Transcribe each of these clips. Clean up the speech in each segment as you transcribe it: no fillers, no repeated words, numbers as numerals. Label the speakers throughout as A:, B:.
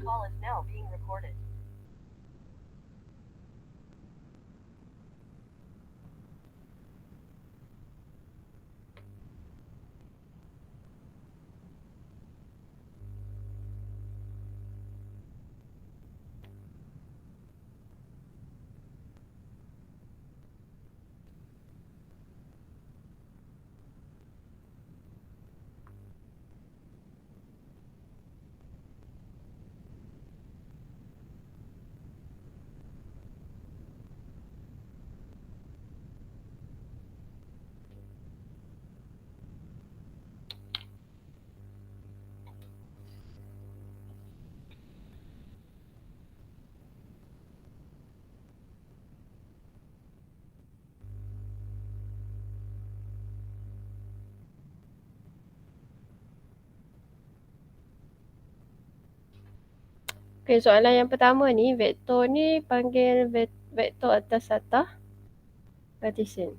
A: call is now being recorded.
B: Okey, soalan yang pertama ni, vektor ni panggil vektor atas satah Cartesian.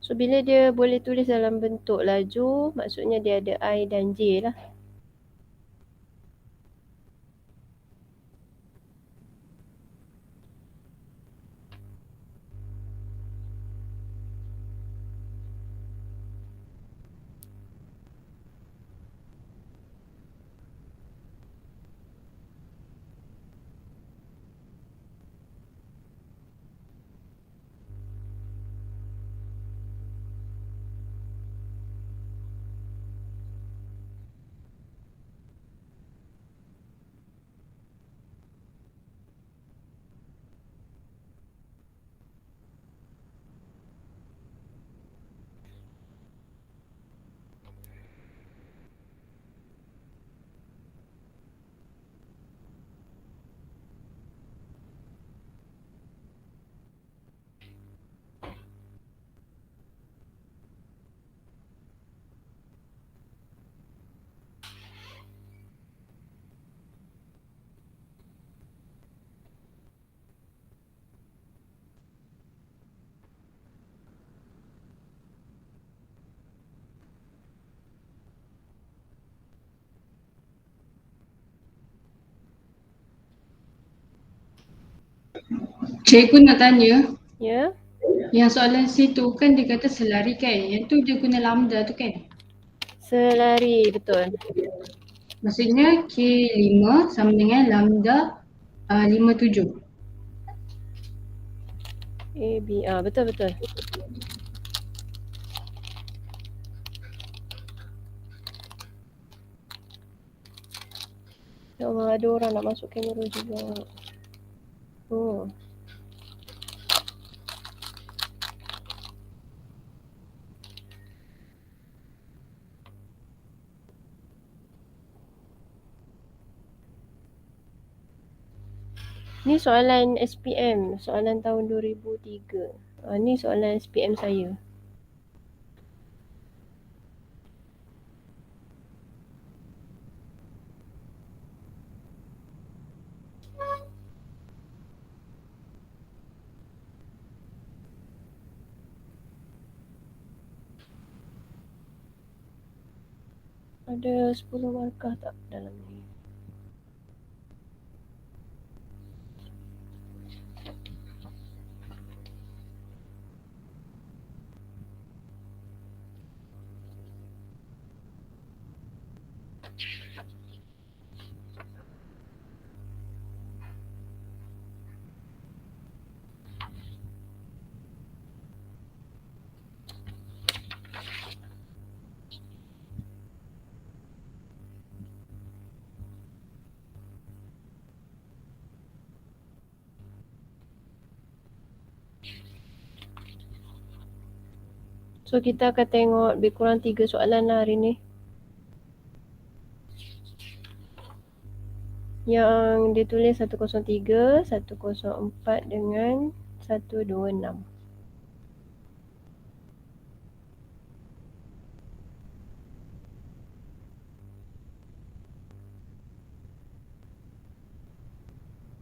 B: So, bila dia boleh tulis dalam bentuk laju, maksudnya dia ada I dan J lah.
C: Cikgu nak tanya,
B: Ya?
C: yang soalan situ kan dia kata selari kan? Yang tu dia guna lambda tu kan?
B: Selari, betul.
C: Maksudnya K5 sama dengan lambda 57.
B: A, B, betul-betul. Ya Allah, ada orang nak masuk kamera juga. Oh. Ni soalan SPM, soalan tahun 2003. Ni soalan SPM saya. Ada 10 markah tak dalam ni? So, kita akan tengok lebih kurang 3 soalan lah hari ni. Yang dia tulis 103, 104 dengan 126.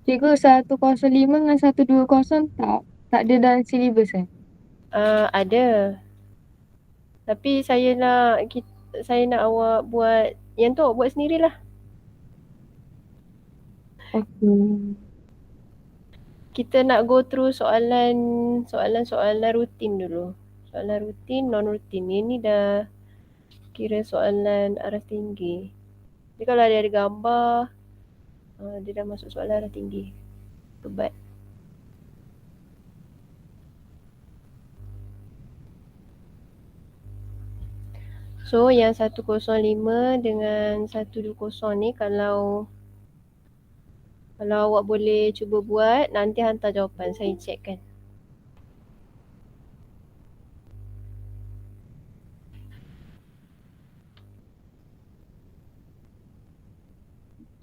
D: Cikgu 105 dengan 120 tak ada dalam silibus kan?
B: Ada. Tapi saya nak saya nak awak buat yang tu, awak buat sendirilah.
D: Okay.
B: Kita nak go through soalan-soalan rutin dulu. Soalan rutin, non-rutin. Ini dah kira soalan araf tinggi. Jadi kalau ada gambar, dia dah masuk soalan araf tinggi. Kebat. So yang 105 dengan 120 ni kalau awak boleh cuba buat, nanti hantar jawapan, saya check kan.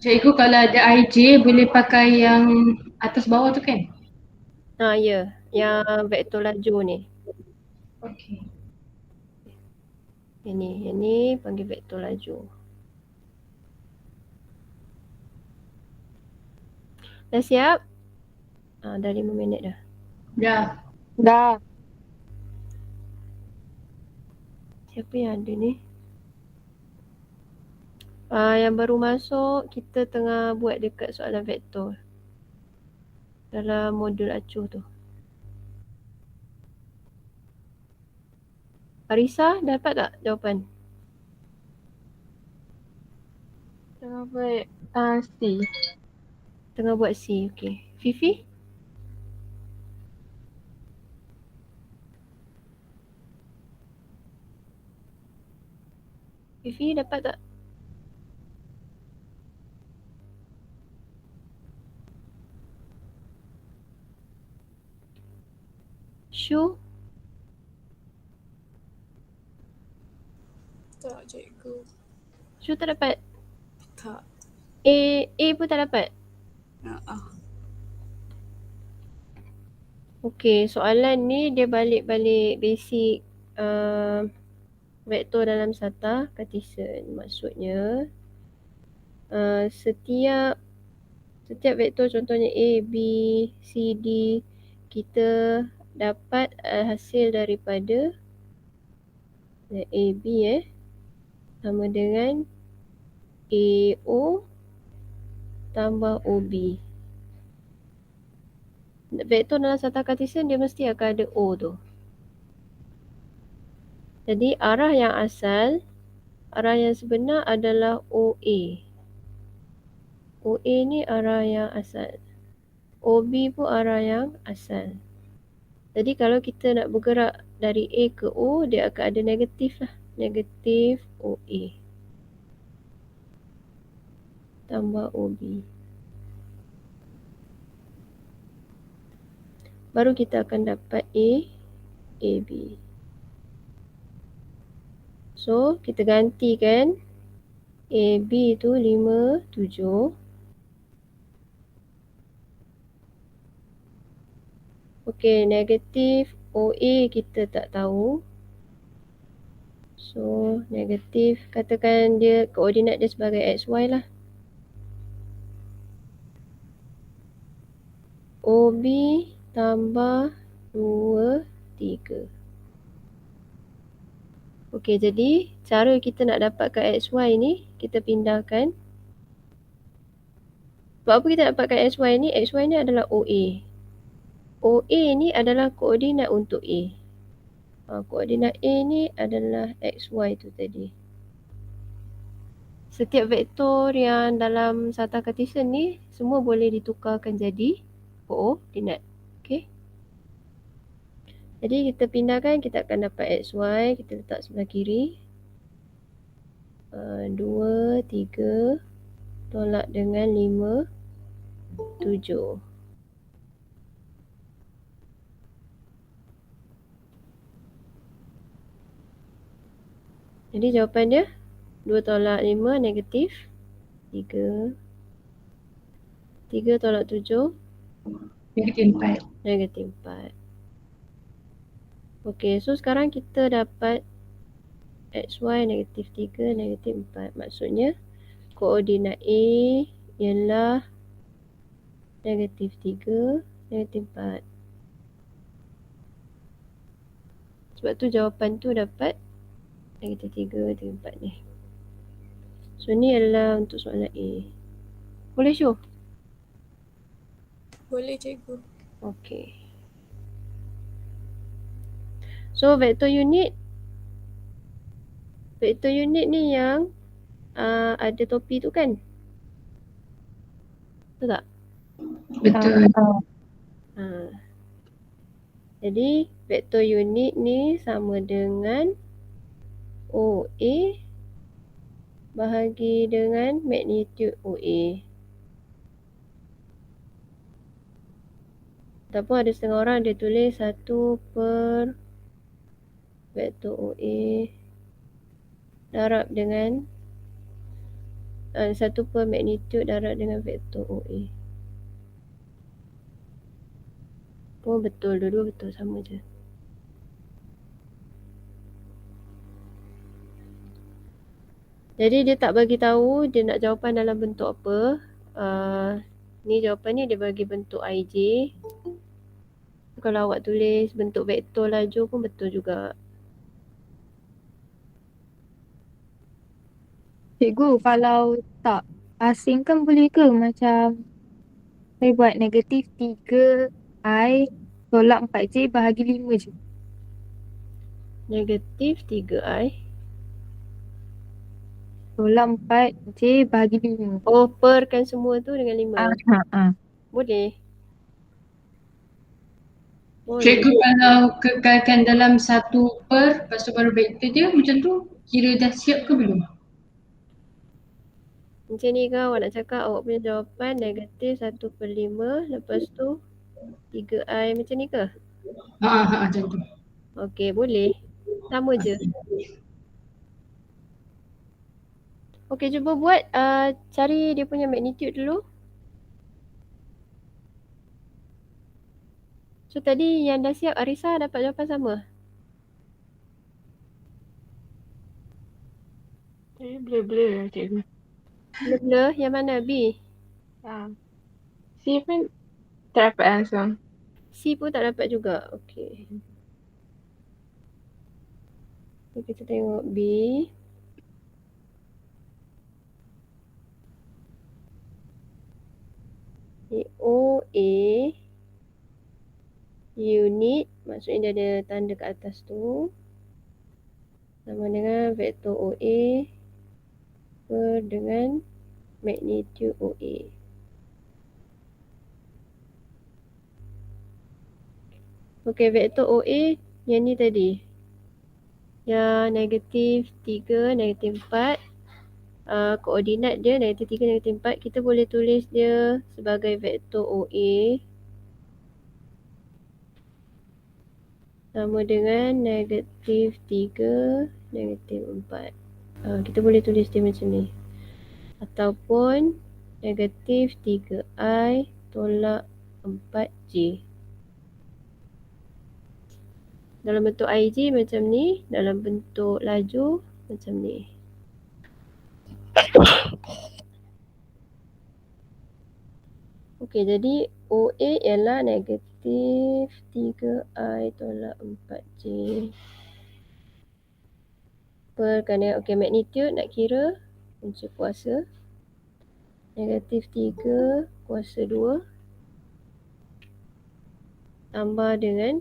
C: Cikgu kalau ada IJ boleh pakai yang atas bawah tu kan?
B: Ya, yang vektor laju ni.
C: Okey.
B: Yang ni panggil vektor laju. Dah siap? Dah 5 minit dah.
D: Dah.
B: Siapa yang ada ni? Yang baru masuk, kita tengah buat dekat soalan vektor dalam modul acuh tu. Arisa, dapat tak jawapan?
D: Tengah buat C.
B: Tengah buat C, okey. Fifi? Fifi dapat tak? Shu?
A: Tak, cikgu.
B: Shu tak dapat?
A: Tak.
B: A pun tak dapat? Okey, soalan ni dia balik-balik basic vektor dalam sata Cartesian. Maksudnya setiap vektor, contohnya A, B, C, D, kita dapat hasil daripada A, B sama dengan AO tambah OB. Vektor dalam sata Cartesian dia mesti akan ada O tu. Jadi arah yang sebenar adalah OA. OA ni arah yang asal. OB pun arah yang asal. Jadi kalau kita nak bergerak dari A ke O, dia akan ada negatif lah. Negatif OA tambah OB. Baru kita akan dapat AB. So, kita gantikan AB tu 5, 7. Okey, negatif OA kita tak tahu. So, negatif, katakan dia koordinat dia sebagai XY lah. OB tambah 2, 3. Okey, jadi cara kita nak dapatkan XY ni, kita pindahkan. Sebab apa kita dapatkan XY ni? XY ni adalah OA. OA ni adalah koordinat untuk A. Koordinat A ni adalah XY tu tadi. Setiap vektor yang dalam sata Cartesian ni, semua boleh ditukarkan jadi koordinat. Okey. Jadi kita pindahkan, kita akan dapat XY, kita letak sebelah kiri. 2, 3, tolak dengan 5, 7. Jadi jawapan dia 2 tolak 5 negatif 3. 3 tolak 7 negatif 4. Okey, so sekarang kita dapat XY negatif 3, negatif 4. Maksudnya koordinat A ialah negatif 3, negatif 4. Sebab tu jawapan tu dapat Negatif 3, 3, 4 ni. So ni adalah untuk soalan A. Boleh show?
A: Boleh cikgu.
B: Okay. So vektor unit ni yang ada topi tu kan? Betul tak?
C: Betul.
B: Jadi vektor unit ni sama dengan OA bahagi dengan magnitude OA. Ataupun ada setengah orang dia tulis 1 per vektor OA darab dengan 1 per magnitude darab dengan vektor OA. Pun betul, dua-dua betul, sama je. Jadi dia tak bagi tahu dia nak jawapan dalam bentuk apa. Ni jawapan ni dia bagi bentuk IJ. Kalau awak tulis bentuk vektor laju pun betul juga.
D: Cikgu, kalau tak asingkan boleh ke macam saya buat negatif 3I tolak 4J bahagi 5 je.
B: Negatif 3I.
D: Tolak 4J bahagi 5.
B: Oh, perkan semua tu dengan 5. Boleh.
C: Cikgu kalau kekalkan dalam 1 per, lepas tu baru vektor dia macam tu, kira dah siap ke belum?
B: Macam ni ke awak nak cakap awak punya jawapan negatif 1 per 5 lepas tu 3I macam ni ke?
C: Macam tu.
B: Okey, boleh. Sama je. Okey, cuba buat cari dia punya magnitude dulu. So tadi yang dah siap Arisa dapat jawapan sama?
D: Saya blur-blur lah cikgu.
B: Blur-blur yang mana? B?
D: C pun tak dapat langsung.
B: C pun tak dapat juga. Okey. So, kita tengok B. OA unit, maksudnya dia ada tanda kat atas tu, sama dengan vektor OA per dengan magnitude OA. Okey, vektor OA yang ni tadi. Yang negatif 3, negatif 4. Koordinat dia negatif 3, negatif 4. Kita boleh tulis dia sebagai vektor OA sama dengan negatif 3, negatif 4. Kita boleh tulis dia macam ni. Ataupun negatif 3I tolak 4J. Dalam bentuk IJ macam ni, dalam bentuk laju macam ni. Okey, jadi OA ialah negatif 3I tolak 4J. Kerana magnitude nak kira punca kuasa. Negatif 3 kuasa 2 tambah dengan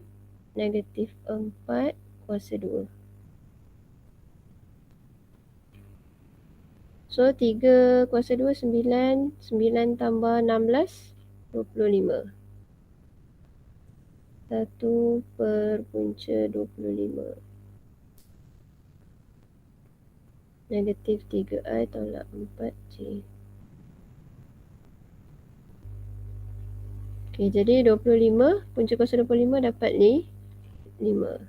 B: negatif 4 kuasa 2. So 3 kuasa 2 9, 9 tambah 16 25. 1 per punca 25. Negatif 3I tolak 4J. Okey, jadi 25, punca kuasa 25 dapat ni 5.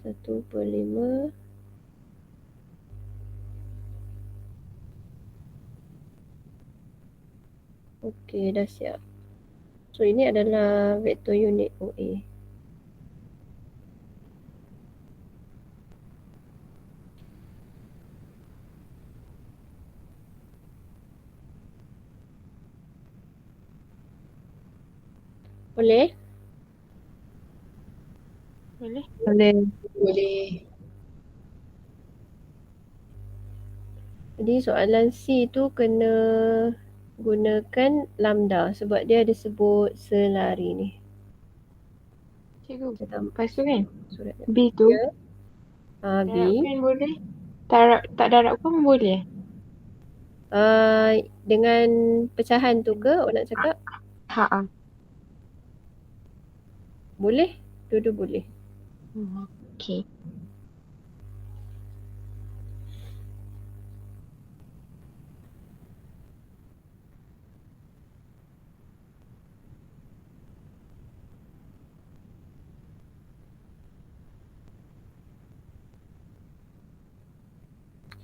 B: 1 per 5. Okey, dah siap. So ini adalah vektor unit OA. Boleh?
D: Boleh.
C: Boleh.
B: Jadi soalan C tu kena gunakan lambda sebab dia ada sebut selari ni.
D: Cikgu,
B: Kita tambah
D: lepas tu kan
B: surat dia.
D: B tu
B: Ya. B.
D: darabkan boleh? Tak darabkan pun boleh?
B: Dengan pecahan tu ke awak nak cakap?
D: Ha.
B: Boleh? Dua-dua boleh.
D: Okay.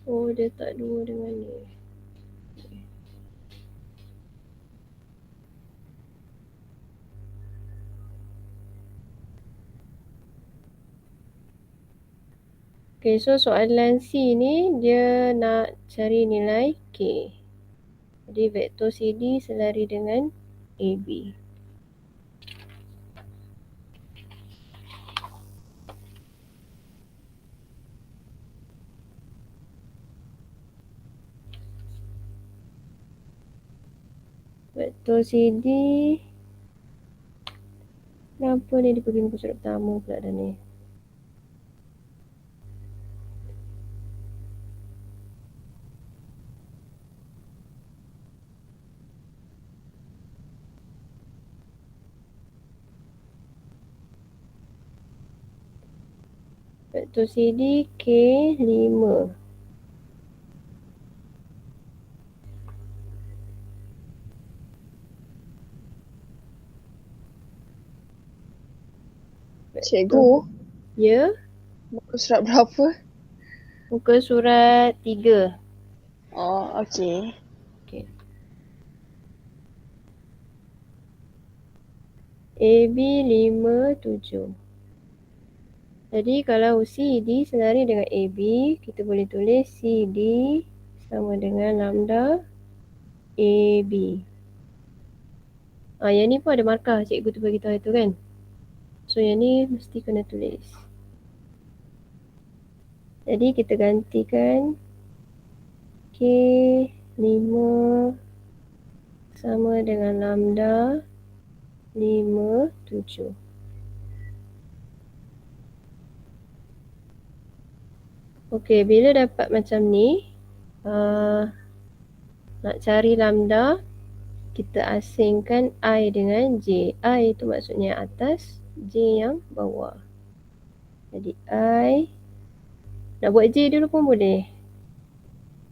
B: Oh, dia tak dua dengan ni. Okay, so soalan C ni dia nak cari nilai K. Jadi vektor CD selari dengan AB. Vektor CD. Kenapa ni dia pergi muka surat pertama pula dah ni? Vektor CD K5.
A: Cikgu,
B: Ya,
A: muka surat berapa?
B: muka surat 3.
A: Oh, okey.
B: Okay. AB 5, 7. Jadi kalau CD selari dengan AB, kita boleh tulis CD sama dengan lambda AB. Yang ni pun ada markah cikgu tu bagi tahu itu kan. So yang ni mesti kena tulis. Jadi kita gantikan K5 sama dengan lambda 5, 7. Okey, bila dapat macam ni, nak cari lambda, kita asingkan I dengan J. I itu maksudnya atas, J yang bawah. Jadi I, nak buat J dulu pun boleh.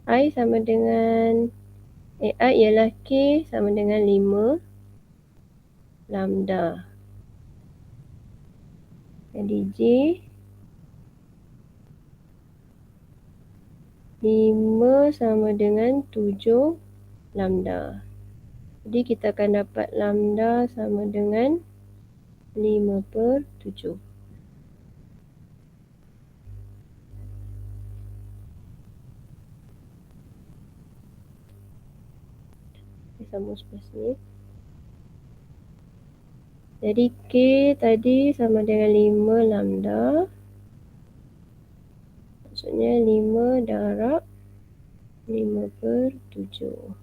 B: I sama dengan, I ialah K sama dengan 5 lambda. Jadi J 5 sama dengan 7 lambda. Jadi kita akan dapat lambda sama dengan 5/7. Kita sambung sebelah sini. Jadi K tadi sama dengan 5 lambda. Maksudnya 5 darab 5/7.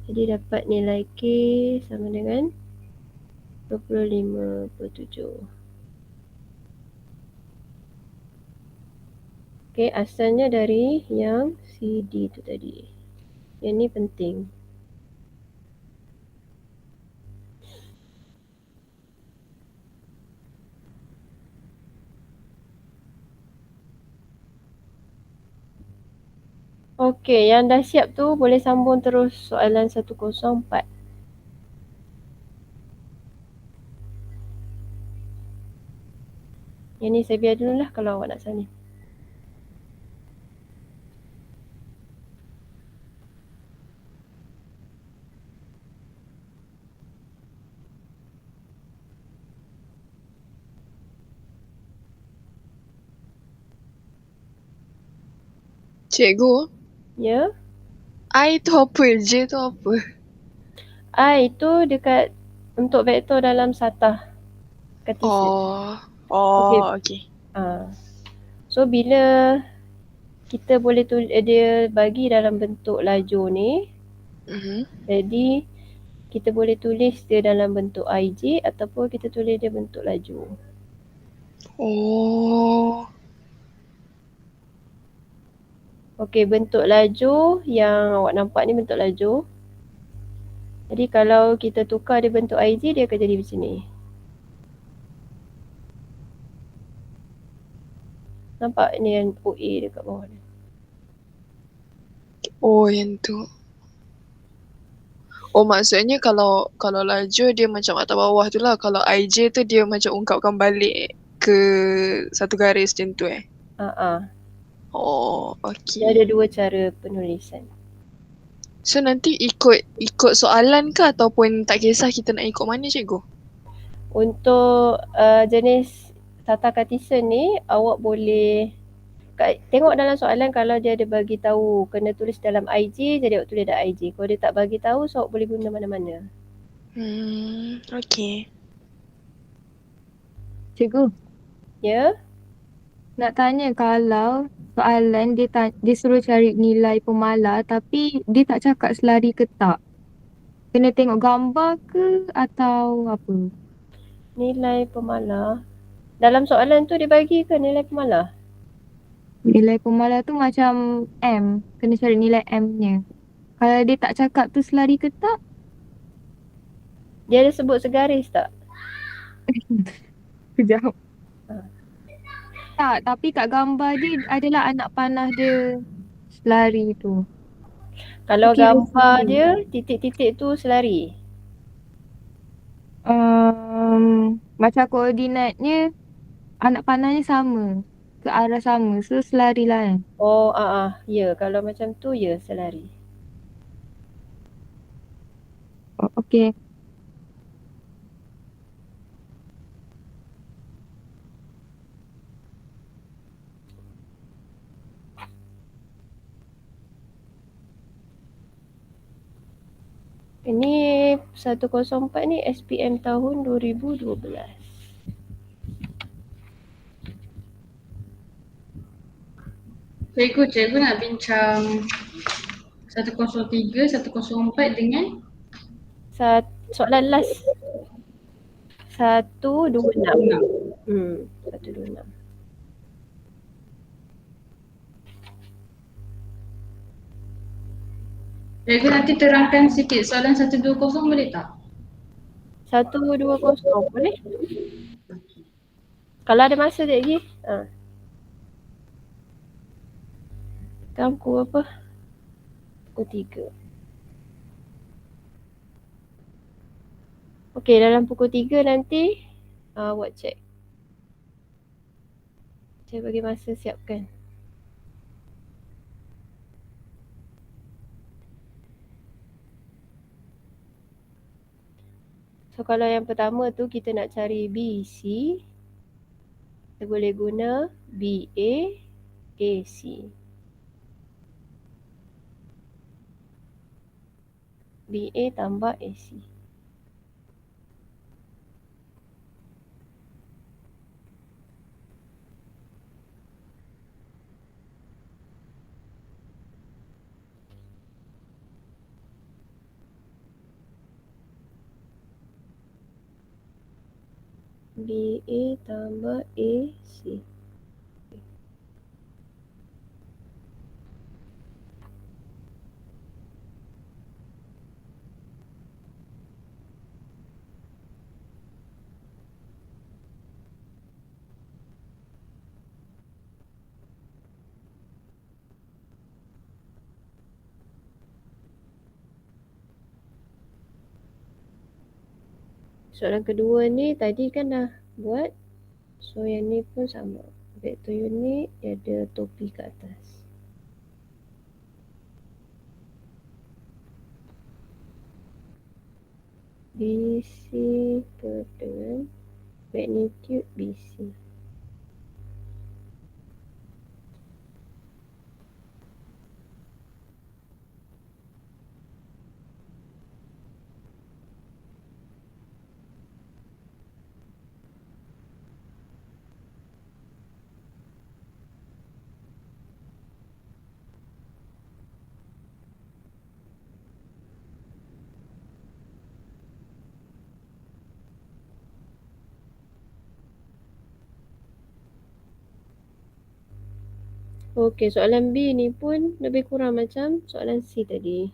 B: Jadi dapat nilai K sama dengan 25/7. Okey, asalnya dari yang CD tu tadi. Yang ni penting. Okey, yang dah siap tu boleh sambung terus soalan 104. Yang ni saya biar dululah kalau awak nak salin.
A: Cikgu,
B: Ya?
A: I tu apa? J tu apa?
B: I itu dekat untuk vektor dalam satah. Kartesian.
A: Oh, Oh, okay.
B: So bila kita boleh dia bagi dalam bentuk lajur ni, jadi kita boleh tulis dia dalam bentuk IJ ataupun kita tulis dia bentuk lajur.
A: Oh.
B: Okey, bentuk lajur yang awak nampak ni bentuk lajur. Jadi kalau kita tukar dia bentuk IJ, dia akan jadi macam ni. Nampak ni yang OA dekat bawah ni.
A: Oh, yang tu. Oh, maksudnya kalau lajur dia macam atas bawah tu lah. Kalau IJ tu dia macam ungkapkan balik ke satu garis macam tu Oh, okay.
B: Dia ada dua cara penulisan.
A: So nanti ikut soalan ke ataupun tak kisah kita nak ikut mana cikgu?
B: Untuk jenis tata katisan ni, awak boleh tengok dalam soalan kalau dia ada bagi tahu kena tulis dalam IJ, jadi awak tulis dalam IJ. Kalau dia tak bagi tahu, so awak boleh guna mana-mana.
A: Okay.
D: Cikgu,
B: Ya?
D: nak tanya kalau soalan dia suruh cari nilai pemalar tapi dia tak cakap selari ke tak. Kena tengok gambar ke atau apa?
B: Nilai pemalar. Dalam soalan tu dia bagi ke nilai pemalar?
D: Nilai pemalar tu macam M. Kena cari nilai M-nya. Kalau dia tak cakap tu selari ke tak?
B: Dia ada sebut segaris tak?
D: Kejap. Tak, tapi kat gambar dia adalah anak panah dia selari tu.
B: Kalau
D: Kira
B: gambar
D: selari.
B: dia, titik-titik tu selari.
D: Macam koordinatnya anak panahnya sama. Ke arah sama. So selari lah kan.
B: Oh, ya. Kalau macam tu, ya selari.
D: Oh, okay.
B: Ini 104 ni SPM tahun 2012.
C: Cikgu nak bincang 103, 104 dengan
B: Soalan last 126. 126.
C: Cikgu nanti terangkan sikit soalan 120 boleh tak?
B: 120 boleh? Kalau ada masa sekejap lagi. Sekarang pukul apa? Pukul 3. Okey, dalam pukul 3 nanti awak cek. Saya bagi masa siapkan. So kalau yang pertama tu kita nak cari BC, kita boleh guna BA, AC. BA tambah AC. BA tambah AC. Soalan kedua ni tadi kan dah buat. So yang ni pun sama. Vektor unit dia ada topi kat atas. BC dengan magnitude BC. Okey, soalan B ni pun lebih kurang macam soalan C tadi.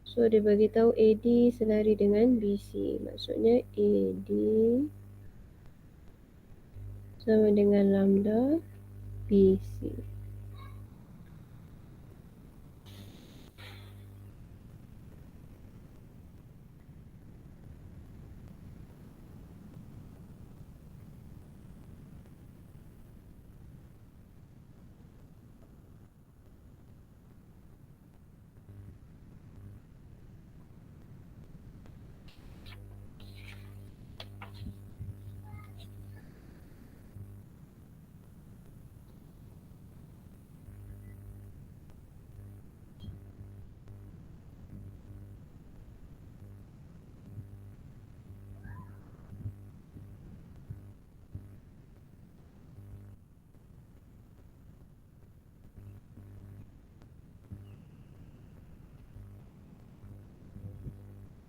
B: So dia bagi tahu AD selari dengan BC. Maksudnya AD sama dengan lambda BC.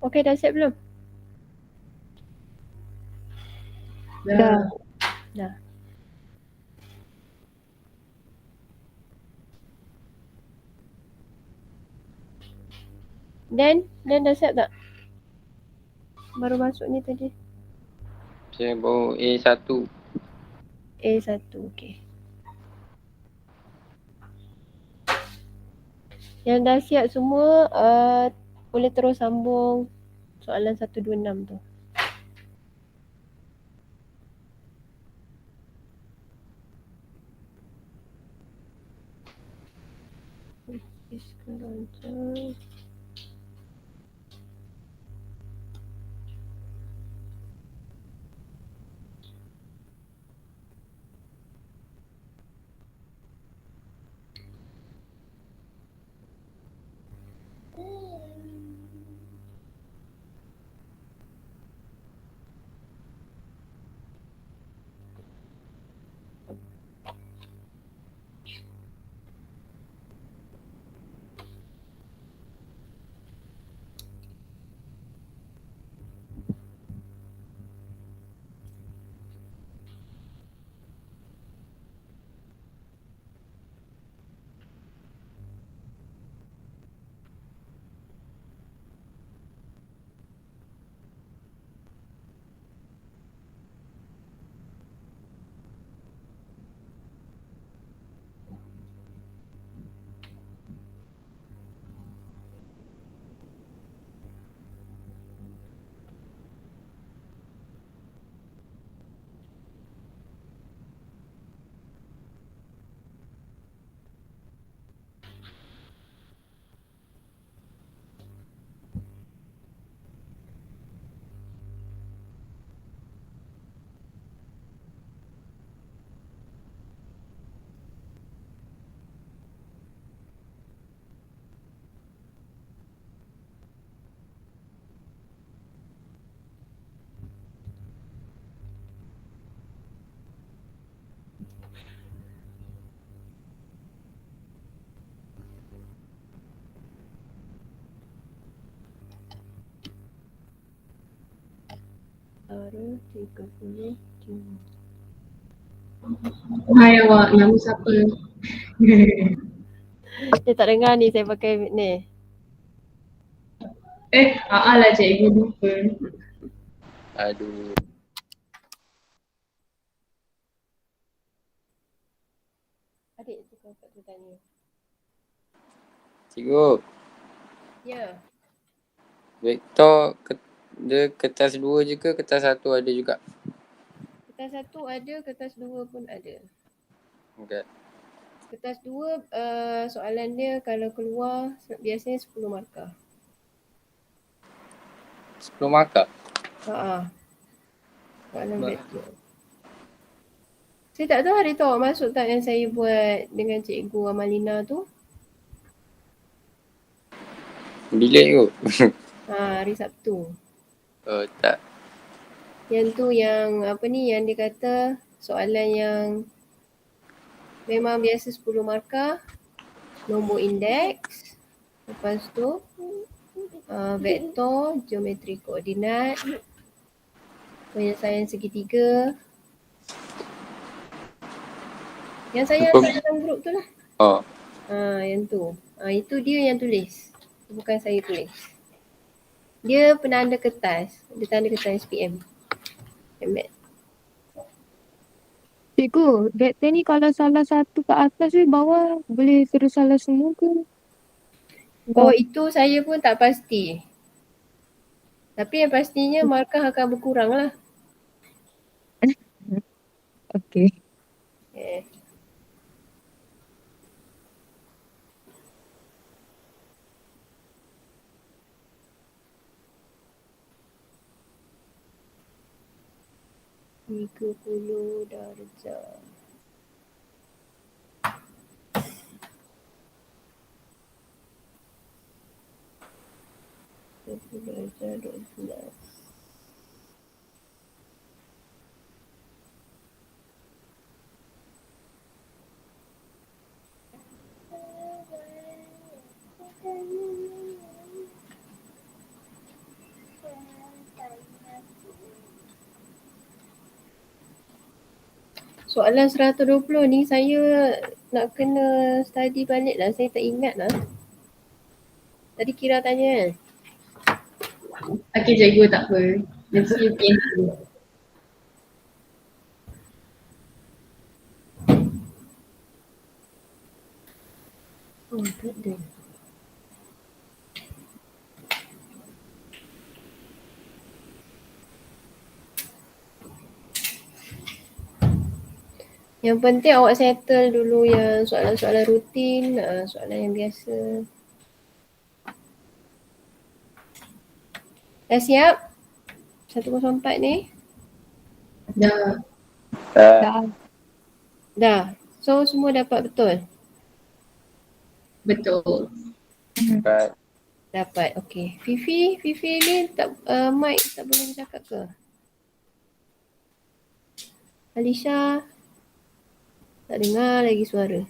B: Okey, dah siap belum?
C: Dah.
B: Dah. Dan dah siap tak? Baru masuk ni tadi.
E: Saya baru A1.
B: A1, okey. Yang dah siap semua boleh terus sambung soalan 126 tu. Sekarang je. Ara 33.
C: Hai awak, nama siapa?
B: Dia tak dengar ni saya pakai ni.
C: Lah cikgu lupa.
E: Aduh.
B: Adik tu kakak tu tanya.
E: Cikgu,
B: Ya.
E: vektor dia kertas 2 je ke kertas 1 ada juga?
B: Kertas 1 ada, kertas 2 pun ada.
E: Okay.
B: Kertas 2 soalan dia kalau keluar biasanya 10 markah.
E: 10 markah?
B: Soalan vektor. Saya tak tahu hari tu awak masuk tak yang saya buat dengan cikgu Amalina tu.
E: Bilik tu?
B: Hari Sabtu.
E: Oh tak.
B: Yang tu yang apa ni, yang dia kata soalan yang memang biasa 10 markah, nombor indeks, lepas tu vektor, geometri koordinat, penyelesaian segitiga, Yang saya hantar dalam grup tu lah.
E: Oh.
B: Yang tu. Itu dia yang tulis. Bukan saya tulis. Dia penanda kertas. Dia tanda kertas SPM. Embed.
D: Cikgu, that ni kalau salah satu kat atas ni bawah boleh terus salah semua ke?
B: Oh, itu saya pun tak pasti. Tapi yang pastinya markah akan berkurang lah.
D: Okay.
B: Tiga puluh darjah. Darjah 12. Soalan 120 ni saya nak kena study balik lah. Saya tak ingat lah. Tadi Kira tanya kan?
C: Okay cikgu, tak apa. Nanti PN dulu.
B: Oh, tak ada. Yang penting awak settle dulu yang soalan-soalan rutin, soalan yang biasa. Dah siap? 104 ni?
C: Dah.
B: Dah. So semua dapat betul?
C: Betul.
B: Dapat, okey. Fifi ni tak mic tak boleh bercakap ke? Alisha tak dengar lagi suara.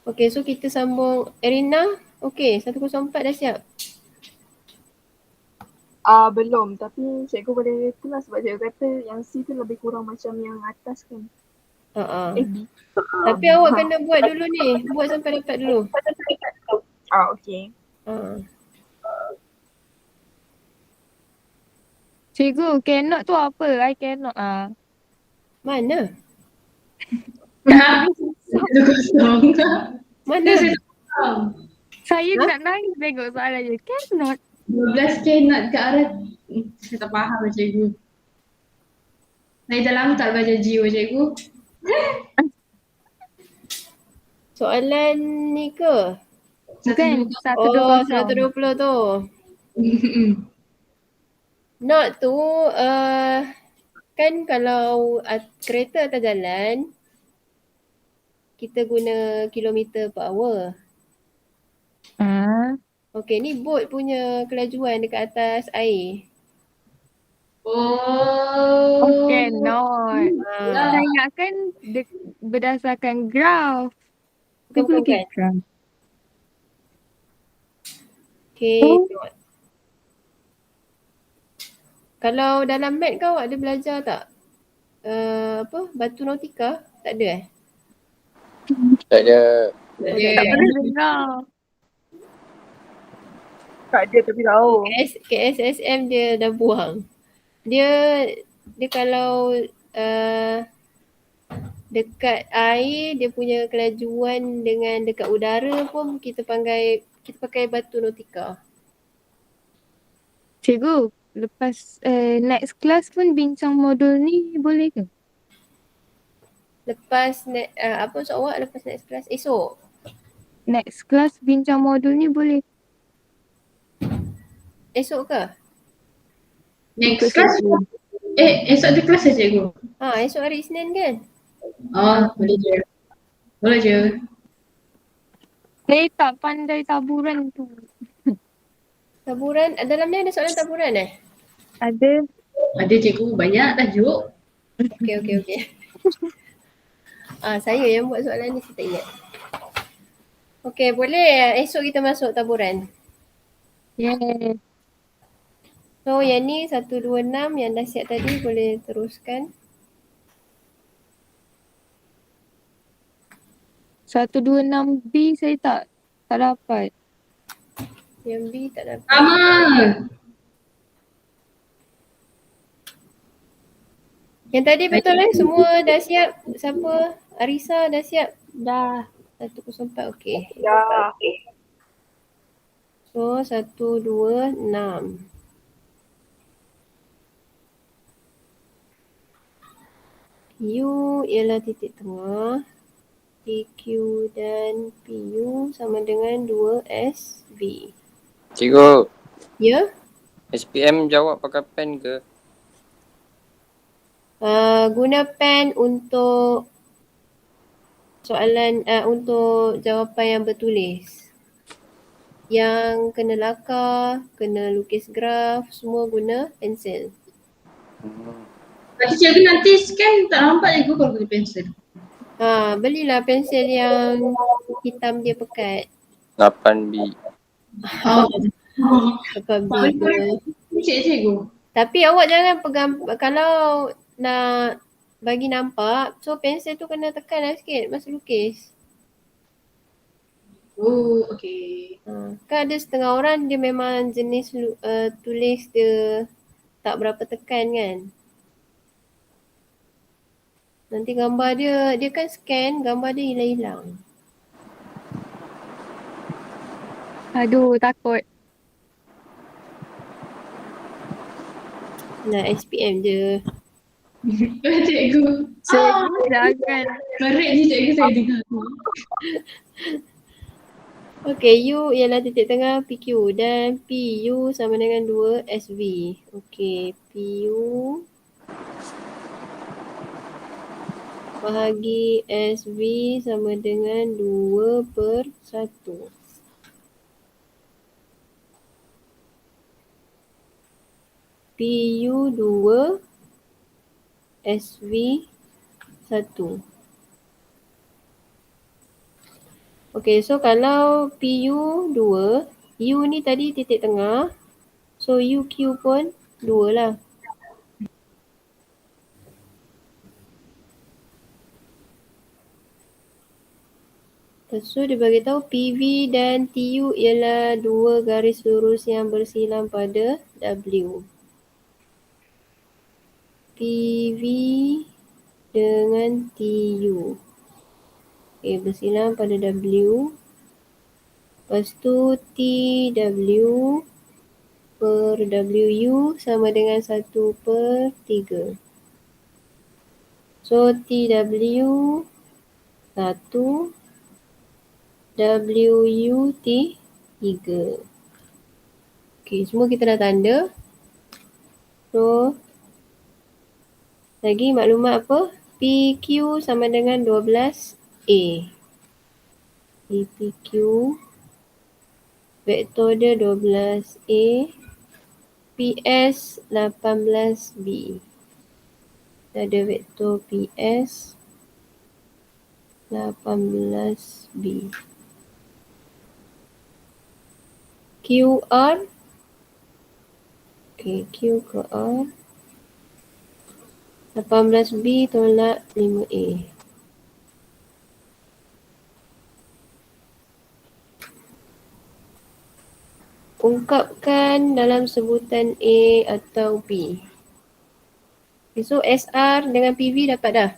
B: Okey, so kita sambung. Erina, okey, 104 dah siap?
A: Belum, tapi cikgu boleh kelas sebab cikgu kata yang C tu lebih kurang macam yang atas kan. B.
B: Tapi awak kena buat dulu ni. Buat sampai dapat dulu.
A: Okey.
D: Cikgu, cannot tu apa? I cannot
B: Mana?
C: Itu kosong.
B: Mana?
D: Saya nak nangis tengok soalan je. Cannot.
C: 12K nak ke arah. Saya tak faham lah cikgu. Saya dah lama tak baca Geo cikgu.
B: Soalan ni ke?
D: Bukan,
B: 120 tu. Not tu, kan kalau kereta atas jalan, kita guna kilometer per hour. Okey, ni boat punya kelajuan dekat atas air.
D: Cannot. Saya ingatkan berdasarkan graf.
B: Bukan.
D: Graf.
B: Okay, tengok. Kalau dalam mat kau ada belajar tak? Batu nautika? Tak ada
E: Tak ada.
D: Tak pernah dengar.
A: Tak ada tapi tahu.
B: KSSM dia dah buang. Dia kalau dekat air dia punya kelajuan dengan dekat udara pun kita pakai batu nautika.
D: Cikgu, lepas next class pun bincang modul ni boleh ke?
B: Lepas apa maksud awak lepas next class? Esok?
D: Next class bincang modul ni boleh?
B: Esok ke?
C: Next class. Esok ada kelas saja cikgu.
B: Esok hari Isnin kan?
C: Boleh je. Boleh je.
D: Saya tak pandai taburan tu.
B: Taburan, dalam ni ada soalan taburan
D: Ada.
C: Ada cikgu, banyak tajuk.
B: Okey. Saya yang buat soalan ni, saya tak ingat. Okey, boleh esok kita masuk taburan.
D: Yeah.
B: So yang ni 126 yang dah siap tadi boleh teruskan.
D: 126B saya tak dapat.
B: Yang B tak dapat.
C: Sama.
B: Yang tadi betul semua dah siap. Siapa? Arisa dah siap?
D: Dah.
B: 104 okey.
A: Ya.
B: So 126. U ialah titik tengah. PQ dan PU sama dengan 2SB.
E: Cikgu,
B: Ya?
E: SPM jawab pakai pen ke?
B: Guna pen untuk soalan untuk jawapan yang bertulis. Yang kena lakar, kena lukis graf, semua guna pensel.
C: Lepas tu cikgu nanti scan tak nampak cikgu kalau guna pensel.
B: Belilah pensel yang hitam dia pekat.
E: 8B.
B: Apa B ke.
C: Cikgu.
B: Tapi awak jangan pegang, kalau nak bagi nampak, so pensel tu kena tekanlah sikit masa lukis.
C: Oh, okey.
B: Kan ada setengah orang dia memang jenis tulis dia tak berapa tekan kan. Nanti gambar dia kan scan, gambar dia hilang-hilang.
D: Aduh, takut.
B: Nah, SPM je.
C: Cikgu.
D: Cikgu jangan.
C: Merik je cikgu saya dengar.
B: Okey, U ialah titik tengah PQ dan PU sama dengan 2SV. Okey, PU bahagi SV sama dengan 2/1. PU 2, SV 1. Okey, so kalau PU 2, U ni tadi titik tengah. So UQ pun 2 lah. Lepas tu dia bagi tahu PV dan TU ialah dua garis lurus yang bersilang pada W. PV dengan TU. Okey, bersilang pada W. Lepas tu TW per WU sama dengan 1/3. So TW 1, WU 3. Okey, semua kita dah tanda. So lagi maklumat apa? PQ sama dengan 12A. PQ vektor dia 12A. PS 18B. Kita ada vektor PS 18B. QR. Okey, Q ke R. 18B tolak 5A. Ungkapkan dalam sebutan A atau B. Okay, so SR dengan PV dapat dah?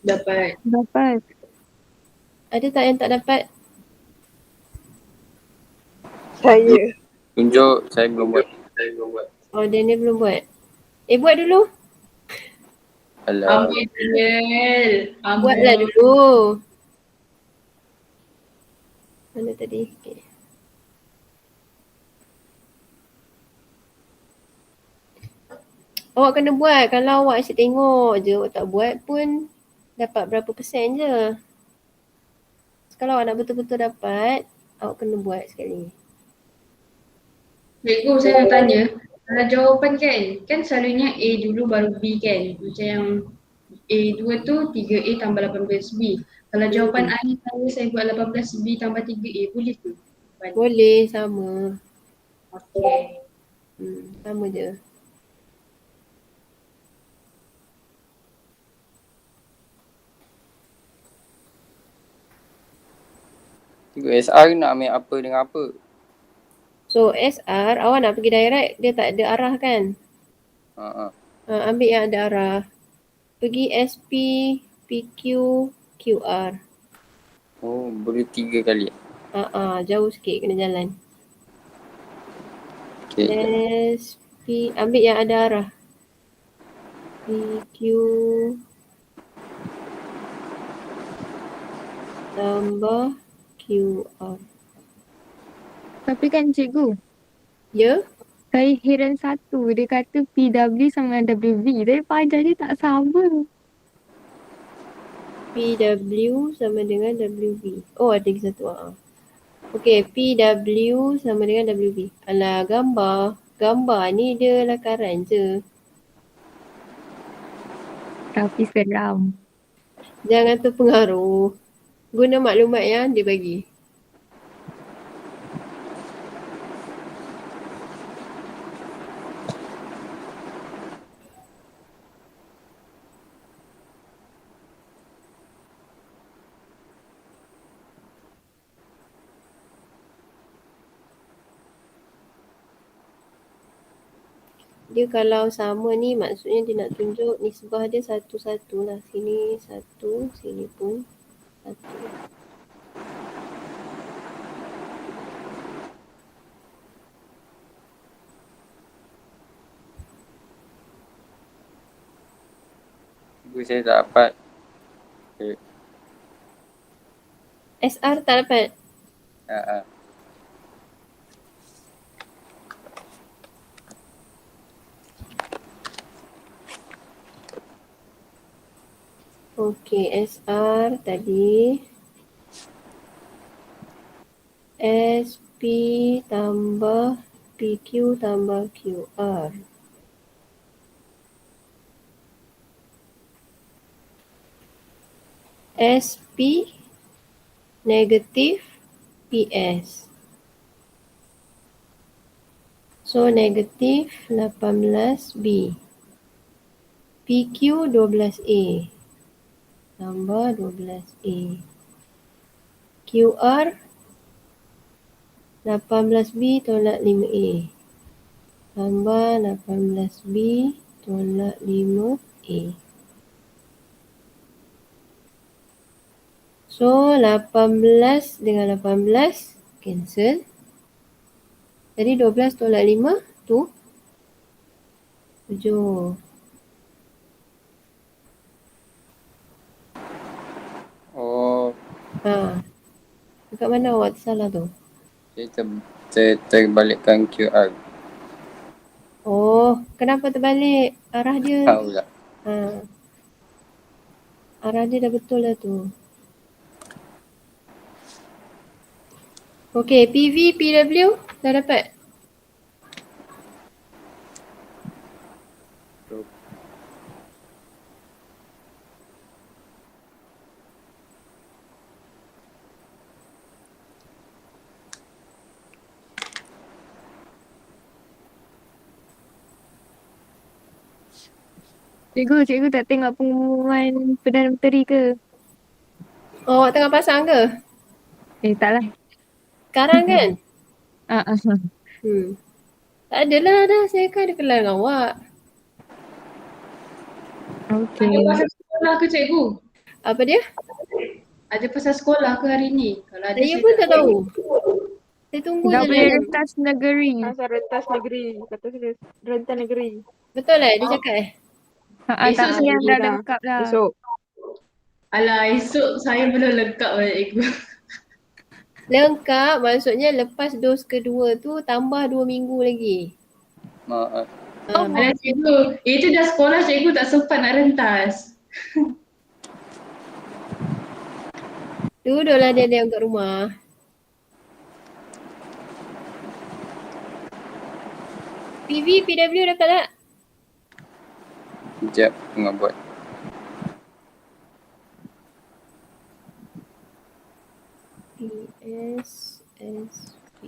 C: Dapat.
D: Dapat.
B: Ada tak yang tak dapat?
A: Saya.
E: Tunjuk, saya belum buat.
B: Oh, Daniel belum buat. Buat dulu.
E: Alah.
C: Amboi Daniel.
B: Buatlah dulu. Mana tadi? Okay. Awak kena buat. Kalau awak asyik tengok je, awak tak buat pun dapat berapa persen je. Kalau awak nak betul-betul dapat, awak kena buat sekali.
C: Cikgu, saya nak tanya. Kalau jawapan kan selalunya A dulu baru B kan. Macam yang A2 tu 3A tambah 18B. Kalau jawapan akhir saya buat 18B tambah 3A, boleh tu?
B: Boleh, sama.
C: Okey.
B: Sama je.
E: Cikgu SR nak ambil apa dengan apa?
B: So SR, awak nak pergi direct, dia tak ada arah kan? Ambil yang ada arah. Pergi SP, PQ, QR.
E: Oh, boleh 3 kali.
B: Jauh sikit kena jalan.
E: Okay.
B: SP, ambil yang ada arah. PQ tambah QR.
D: Tapi kan cikgu,
B: Ya?
D: saya heran satu. Dia kata PW sama dengan WV. Tapi pajak dia tak sama.
B: PW sama dengan WV. Oh, ada lagi satu. Okey, PW sama dengan WV. Alah, gambar. Gambar ni dia lakaran je.
D: Tapi seram.
B: Jangan terpengaruh. Guna maklumat yang dia bagi. Dia kalau sama ni maksudnya dia nak tunjuk nisbah dia satu-satu lah. Sini satu, sini pun satu.
E: Cikgu saya tak dapat. Okay.
B: SR tak dapat? Okey, SR tadi. SP tambah PQ tambah QR. SP negatif PS. So negatif 18B. PQ 12A tambah 12A. QR 18B tolak 5A tambah 18B tolak 5A. So 18 dengan 18 cancel. Jadi 12 tolak 5 tu 7.
E: Oh,
B: Dekat mana awak tersalah tu?
E: saya terbalikkan QR.
B: Oh, kenapa terbalik? Arah dia
E: Tahu tak?
B: arah dia dah betul dah tu. Okey, PV, PW dah dapat?
D: Cikgu tak tengok pengumuman Perdana Menteri ke?
B: Oh, awak tengah pasang ke?
D: Taklah.
B: Sekarang kan?
D: Uh-uh.
B: Tak adalah dah, saya kan ada kelas dengan awak.
D: Okay.
C: Ada pasal sekolah ke cikgu?
B: Apa dia?
C: Ada pasal sekolah ke hari ni? Kalau ada
B: Saya pun tak tahu. Saya tunggu
D: Dah
B: je
D: boleh
B: lah.
D: rentas negeri.
A: Pasal rentas negeri. Kata saya rentas negeri.
B: Betul dia cakap
C: Esok
D: Tapi yang
C: saya
D: dah
A: dah.
D: lengkap dah.
A: Esok.
C: Alah, esok saya belum lengkap cikgu.
B: Lengkap maksudnya lepas dos kedua tu tambah 2 minggu lagi.
E: Maaf.
C: Alah cikgu, itu dah sekolah cikgu tak sempat nak rentas.
B: Duduklah dia diam kat rumah. PV, PW dapat tak?
E: Sekejap, tengah buat.
B: PSSP.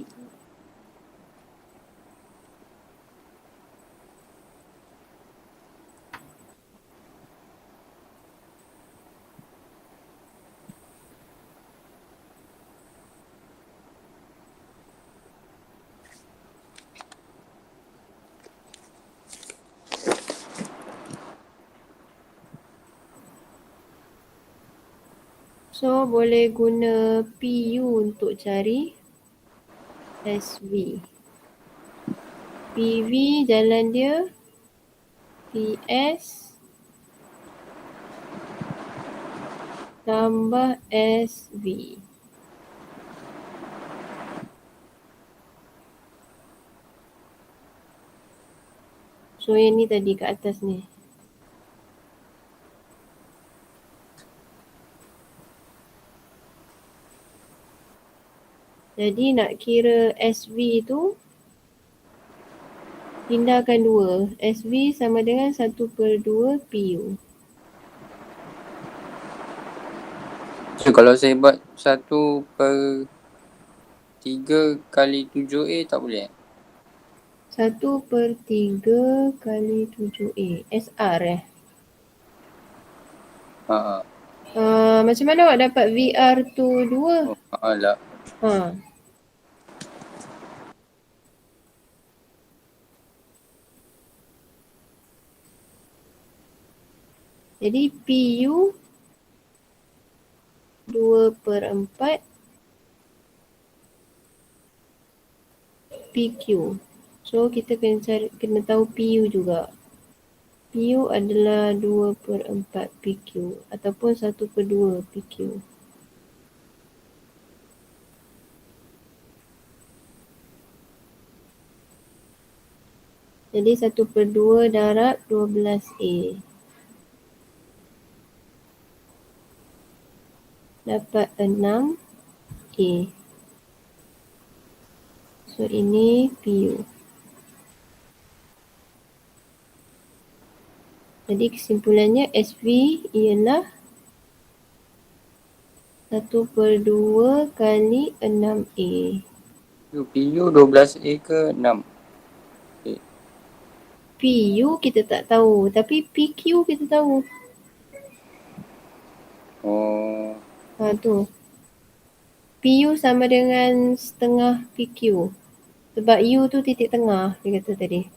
B: So boleh guna PU untuk cari SV. PV jalan dia PS tambah SV. So yang ni tadi kat atas ni. Jadi nak kira SV tu pindahkan 2. SV sama dengan 1/2 PU.
E: So kalau saya buat 1/3 kali 7A tak boleh?
B: 1/3 kali 7A. SR
E: Haa.
B: Macam mana awak dapat VR tu 2?
E: Oh, lah.
B: Jadi PU 2/4 PQ. So kita kena tahu PU juga. PU adalah 2/4 PQ ataupun 1/2 PQ. Jadi 1/2 darab 12A. Dapat 6A. So ini PU. Jadi kesimpulannya SV ialah 1/2 kali 6A.
E: PU 12A ke 6?
B: PU kita tak tahu, tapi PQ kita tahu.
E: Oh.
B: Tu. PU sama dengan setengah PQ. Sebab U tu titik tengah, dia kata tadi.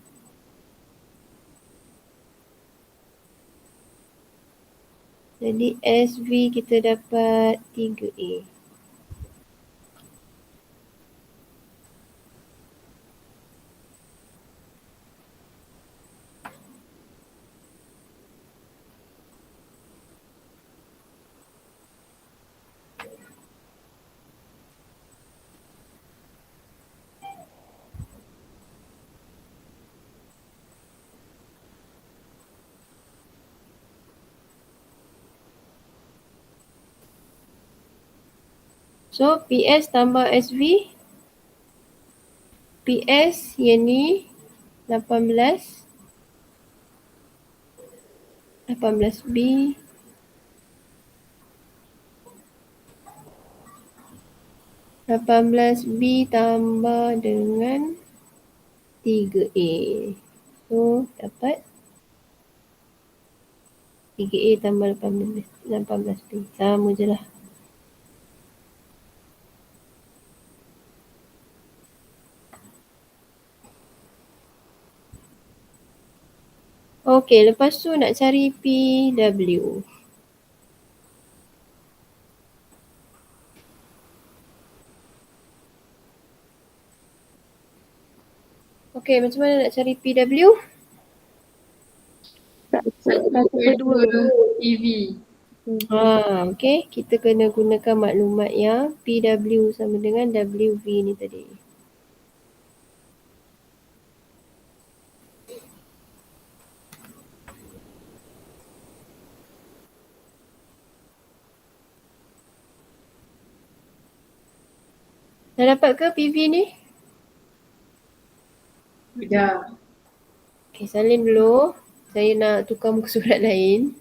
B: Jadi SV kita dapat 3A. So PS tambah SV. PS yang ni 18. 18B. B tambah dengan 3A. So dapat 3A tambah 18B. Sama je lah. Okey, lepas tu nak cari PW. Okey, macam mana nak cari PW?
C: 1/2 PV.
B: Okey, kita kena gunakan maklumat yang PW sama dengan WV ni tadi. Dah dapat ke PV ni?
C: Dah.
B: Okey, salin dulu. Saya nak tukar muka surat lain.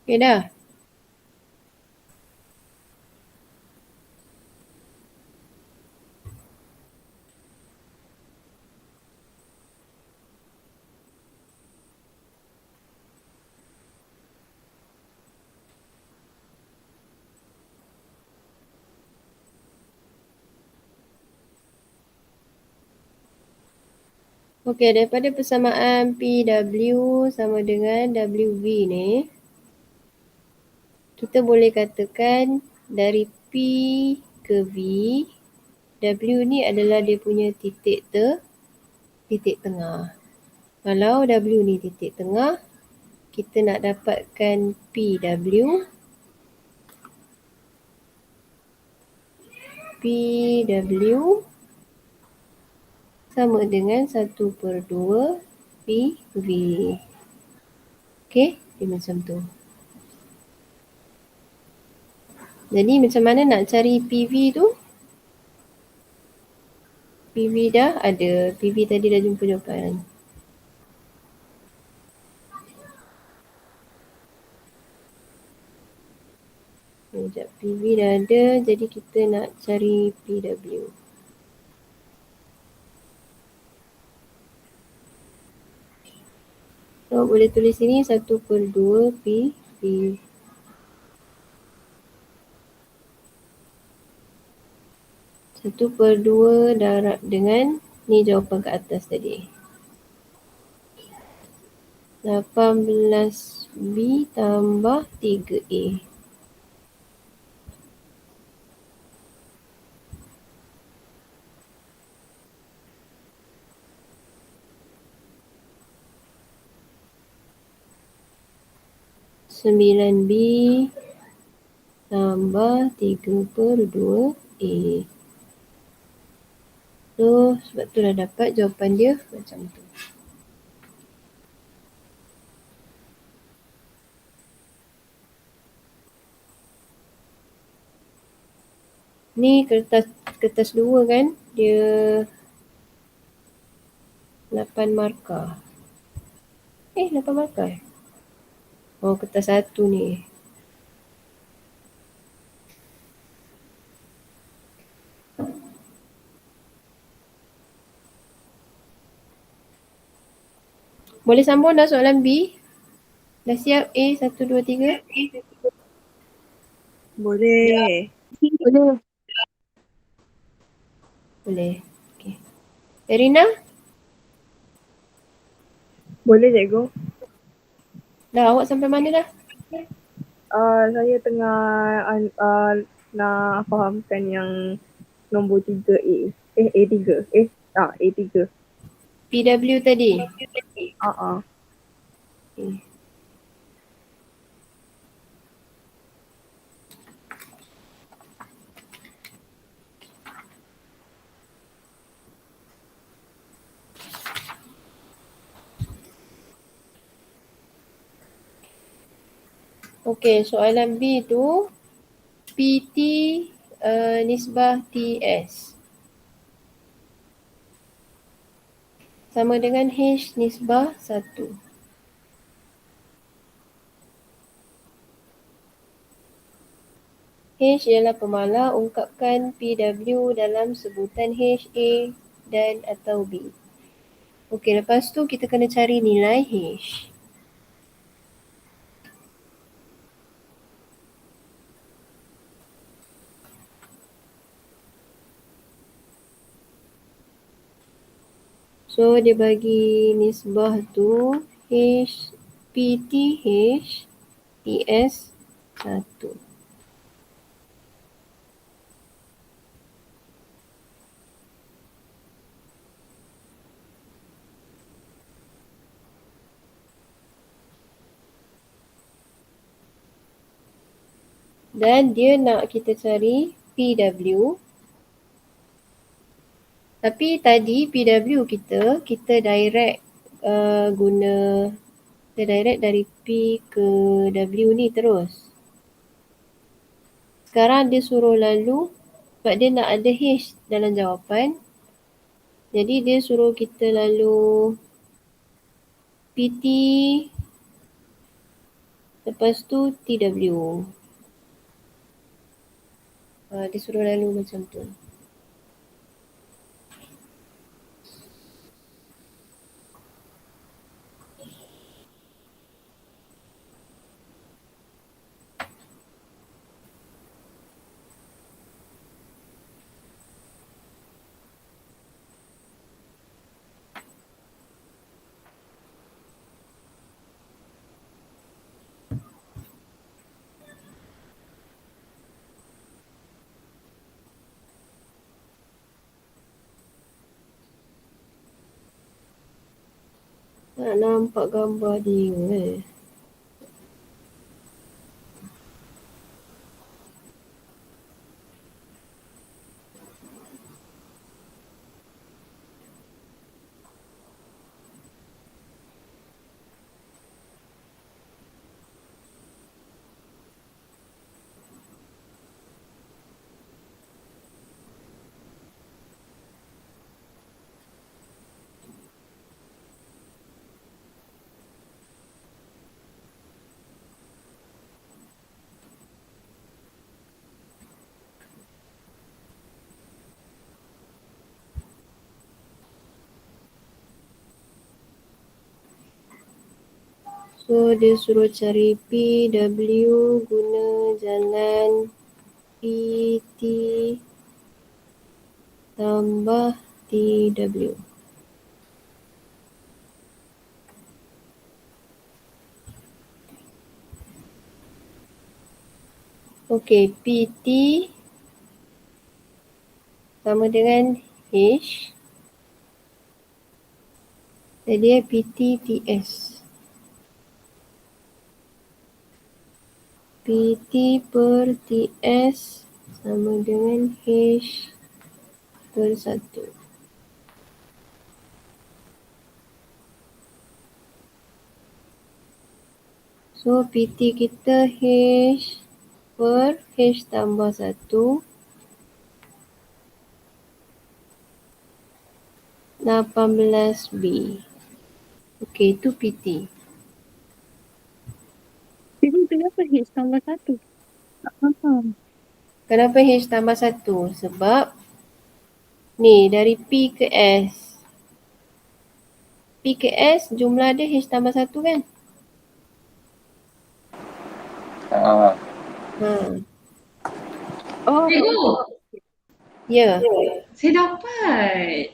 B: Okay dah. Okey, daripada persamaan PW sama dengan WV ni, kita boleh katakan dari P ke V, W ni adalah dia punya titik tengah. Kalau W ni titik tengah, kita nak dapatkan PW. PW sama dengan 1/2 PV. Okey, dia macam tu. Jadi macam mana nak cari PV tu? PV dah ada. PV tadi dah jumpa jawapan. Sekejap, PV dah ada. Jadi kita nak cari PW. So, boleh tulis sini 1/2 PV. Satu per dua darab dengan ni jawapan kat atas tadi. 18B tambah 3A. Sembilan B tambah 3/2A. So, sebab tu dah dapat jawapan dia macam tu. Ni kertas 2 kan? Dia 8 markah. 8 markah. Oh, kertas 1 ni. Boleh sambung dah soalan B? Dah siap A 1, 2, 3?
A: Boleh.
D: Boleh.
B: Boleh. Okay. Erina?
F: Boleh cikgu.
B: Dah, awak sampai mana dah?
F: Saya tengah nak fahamkan yang nombor 3A. A3. A3.
B: PW tadi?
F: Okay.
B: Okey, soalan B tu PT nisbah TS sama dengan H nisbah 1. H ialah pemalar, ungkapkan PW dalam sebutan H, A dan atau B. Okey, lepas tu kita kena cari nilai H. So, dia bagi nisbah tu H, PTH, TS 1. Dan dia nak kita cari PW. Tapi tadi PW kita direct kita direct dari P ke W ni terus. Sekarang dia suruh lalu sebab dia nak ada H dalam jawapan. Jadi dia suruh kita lalu PT Lepas tu TW. Dia suruh lalu macam tu. Tak nampak gambar dia. So dia suruh cari PW guna jalan PT tambah TW. Okey, PT sama dengan H. Jadi PT TS. PT per TS sama dengan H per 1. So PT kita H per H tambah 1 18B. Okey, itu PT.
D: Jadi kenapa H tambah 1? Tak faham.
B: Kenapa H tambah 1? Sebab ni dari P ke S. P ke S jumlah dia H tambah 1 kan?
E: Ha.
D: Oh,
C: Cikgu,
B: Ya.
C: saya dapat.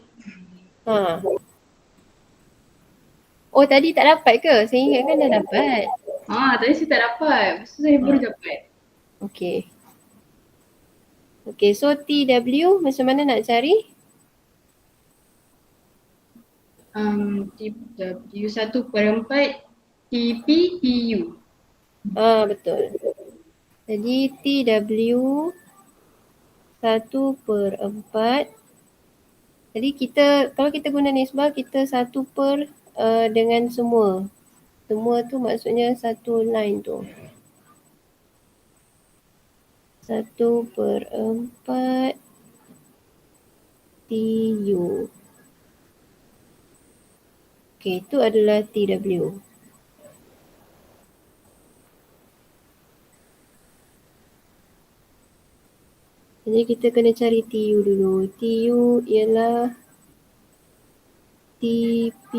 B: Oh, tadi tak dapat ke? Saya ingatkan dah dapat.
C: Tadi saya tak dapat. Lepas tu saya baru dapat.
B: Okey. Okey, so TW macam mana nak cari?
C: TW 1/4 TP TU.
B: Betul. Jadi TW 1/4. Jadi kalau kita guna nisbah, kita 1 dengan semua. Semua tu maksudnya satu line tu. 1/4 TU. Okey, itu adalah TW. Jadi kita kena cari TU dulu. TU ialah TP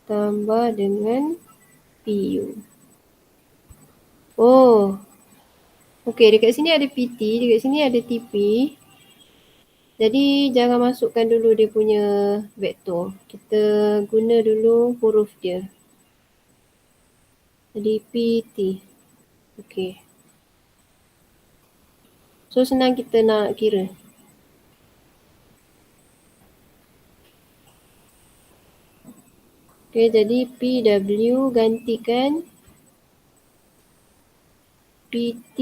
B: tambah dengan PU. Oh. Okey, dekat sini ada PT, dekat sini ada TP. Jadi jangan masukkan dulu dia punya vektor. Kita guna dulu huruf dia. Jadi PT. Okey. So senang kita nak kira. Okey, jadi PW gantikan PT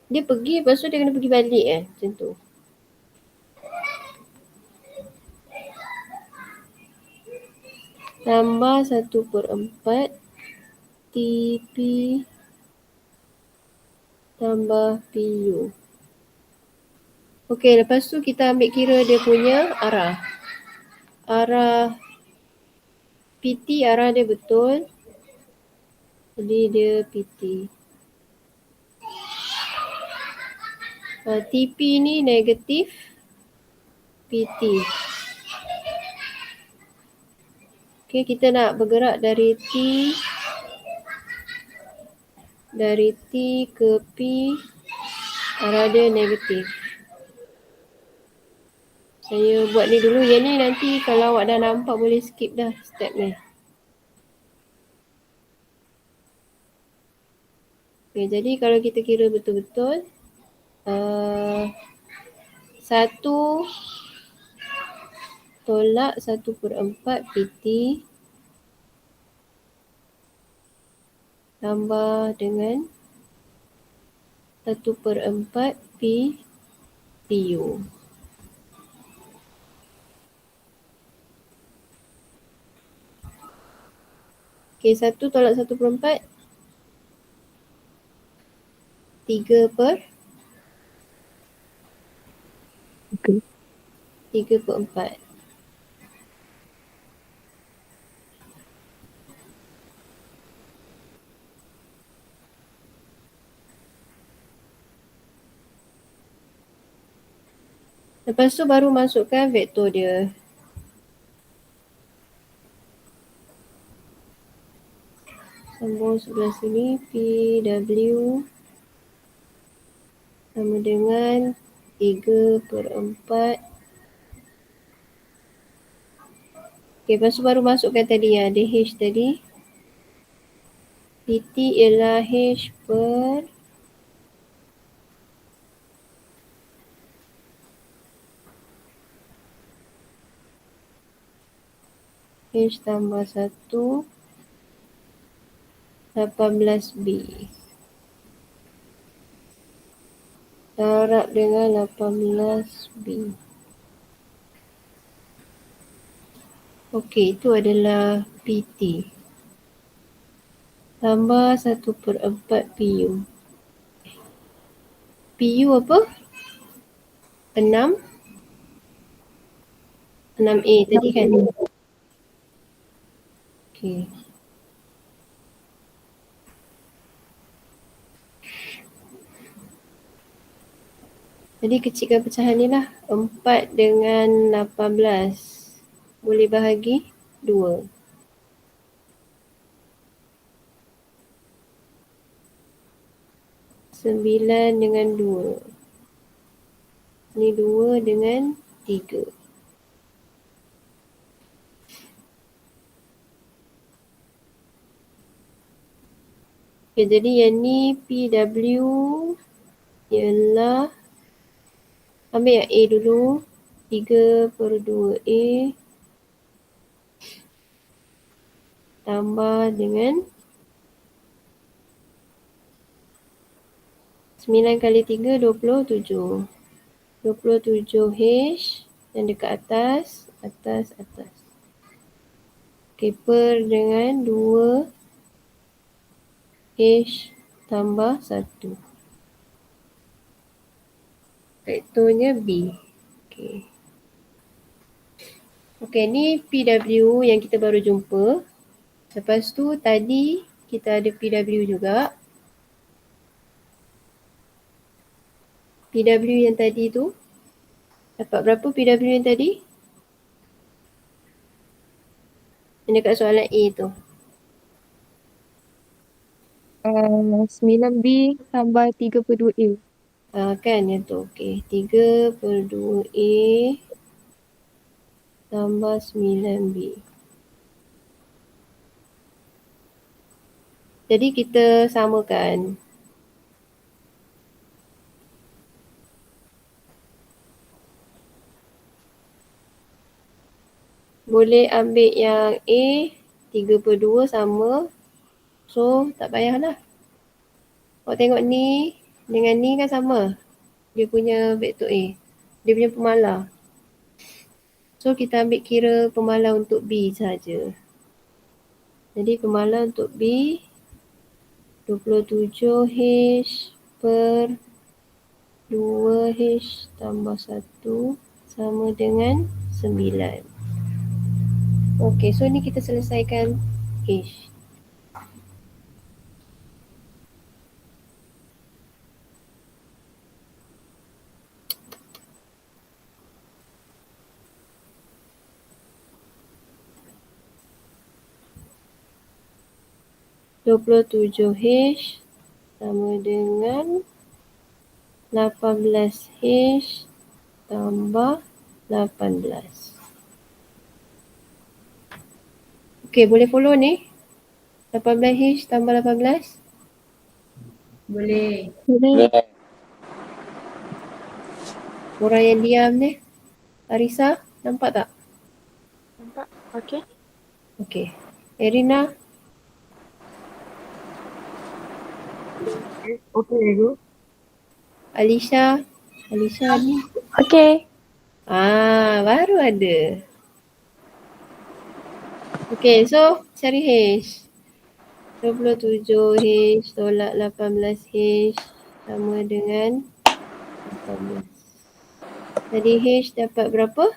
B: dia pergi, lepas tu dia kena pergi balik macam tu. Tambah 1/4 TP tambah PU. Okey, lepas tu kita ambil kira dia punya arah. Arah PT, arah dia betul. Jadi dia PT. TP ni negatif PT. Okey, kita nak bergerak dari T ke P, arah dia negatif. Saya buat ni dulu. Yang ni nanti kalau awak dah nampak boleh skip dah step ni. Okay, jadi kalau kita kira betul-betul, 1 tolak 1/4 PT tambah dengan 1/4 PU. Okay, 1 tolak 1/4, 3/4. Lepas tu baru masukkan vektor dia. Sambung sebelah sini, PW sama dengan 3/4. Okay, lepas tu baru masukkan tadi ya, DH tadi. PT ialah H per H tambah 1, 18B. Darab dengan 18B. Okey, itu adalah PT. Tambah 1/4 PU. PU apa? 6? 6A tadi kan? Okey. Jadi kecilkan pecahan ni lah. 4 dengan 18. Boleh bahagi 2. Sembilan dengan 2. Ni 2 dengan 3. Okay, jadi yang ni PW ialah, ambil yang A dulu, 3/2A tambah dengan 9 kali 3, 27. 27H yang dekat atas. Okay, per dengan 2H tambah 1. Vektornya B. Okay, ni PW yang kita baru jumpa. Lepas tu tadi kita ada PW juga. PW yang tadi tu, dapat berapa PW yang tadi? Yang dekat soalan A tu.
D: 9B tambah 3/2A.
B: Kan yang tu. Okay, 3/2A tambah 9B. Jadi kita samakan. Boleh ambil yang A 3/2 sama. So tak payahlah. Awak tengok ni dengan ni kan sama. Dia punya vektor A. Dia punya pemalar. So kita ambil kira pemalar untuk B saja. Jadi pemalar untuk B 27H per 2H tambah 1 sama dengan 9. Okey, so ni kita selesaikan H. H sama dengan 18H tambah 18. Okey, boleh follow ni? 18H tambah 18.
C: Boleh.
E: Boleh.
B: Orang yang diam ni. Arisa, nampak tak?
F: Nampak? Okay.
B: Okey. Erina,
F: Okay, cikgu.
B: Alisha ni.
D: Okay.
B: Baru ada. Okey, so cari H. 27H tolak 18H sama dengan 18. Jadi H dapat berapa?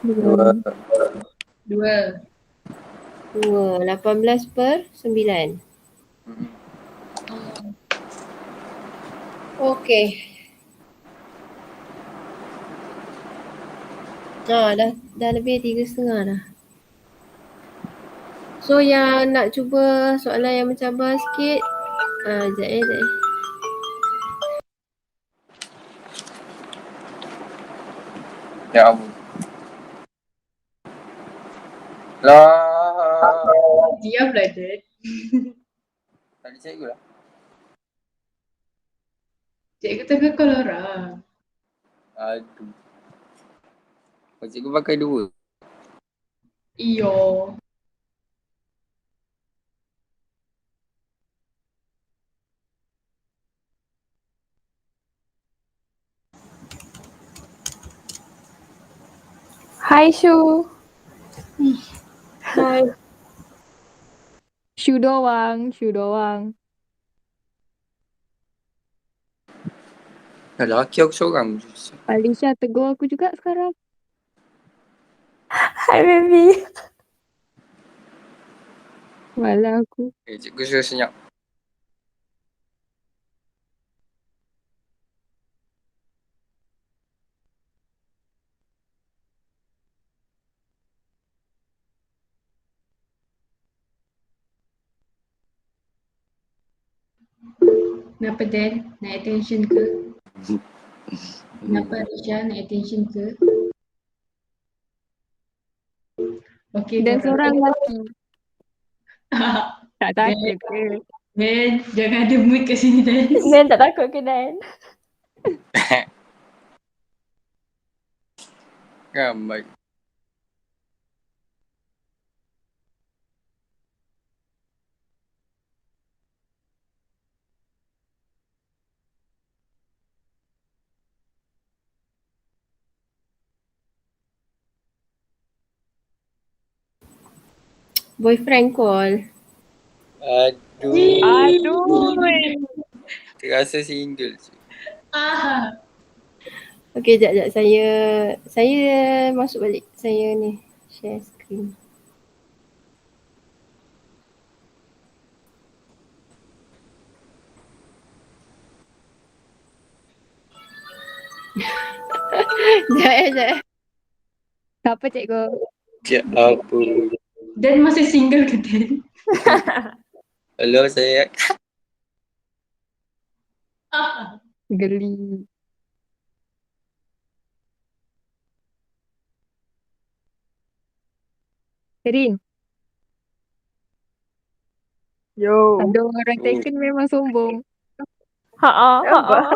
E: 2.
C: 2.
B: 2. 18 per 9. Okey. Dah lebih 3.5 dah. So yang nak cuba soalan yang mencabar sikit, sekejap.
E: Ya ampun. Lah.
C: Diamlah, Dad.
E: Tadi cikgu lah.
C: Cikgu tengah call orang.
E: Aduh. Oh, cikgu pakai 2.
C: Iyo.
D: Hai Shu.
B: Hai.
D: Shu doang.
E: Lelaki aku seorang.
D: Alisha tegur aku juga sekarang. Hai baby. Malah aku.
E: Cikgu suruh senyap.
C: Kenapa, Dad? Nak attention ke? Kenapa, Risha? Nak attention ke? Okey,
D: Dan
C: korang.
D: seorang lelaki. Tak
C: Dan,
D: takut ke?
C: Dan, jangan ada mood kat sini, Dan.
D: Dan tak takut ke Dan?
E: Ramai.
B: Boyfriend call.
E: Aduh. Terasa single.
B: Okey, sekejap. Saya masuk balik. Saya ni share screen. Sekejap.
D: Siapa cikgu?
E: Ya apa?
C: Dan masih single ke, Dan?
E: Hello, saya.
D: Geli. Erin,
F: Yo.
D: ada orang taken memang sombong.
F: Apa?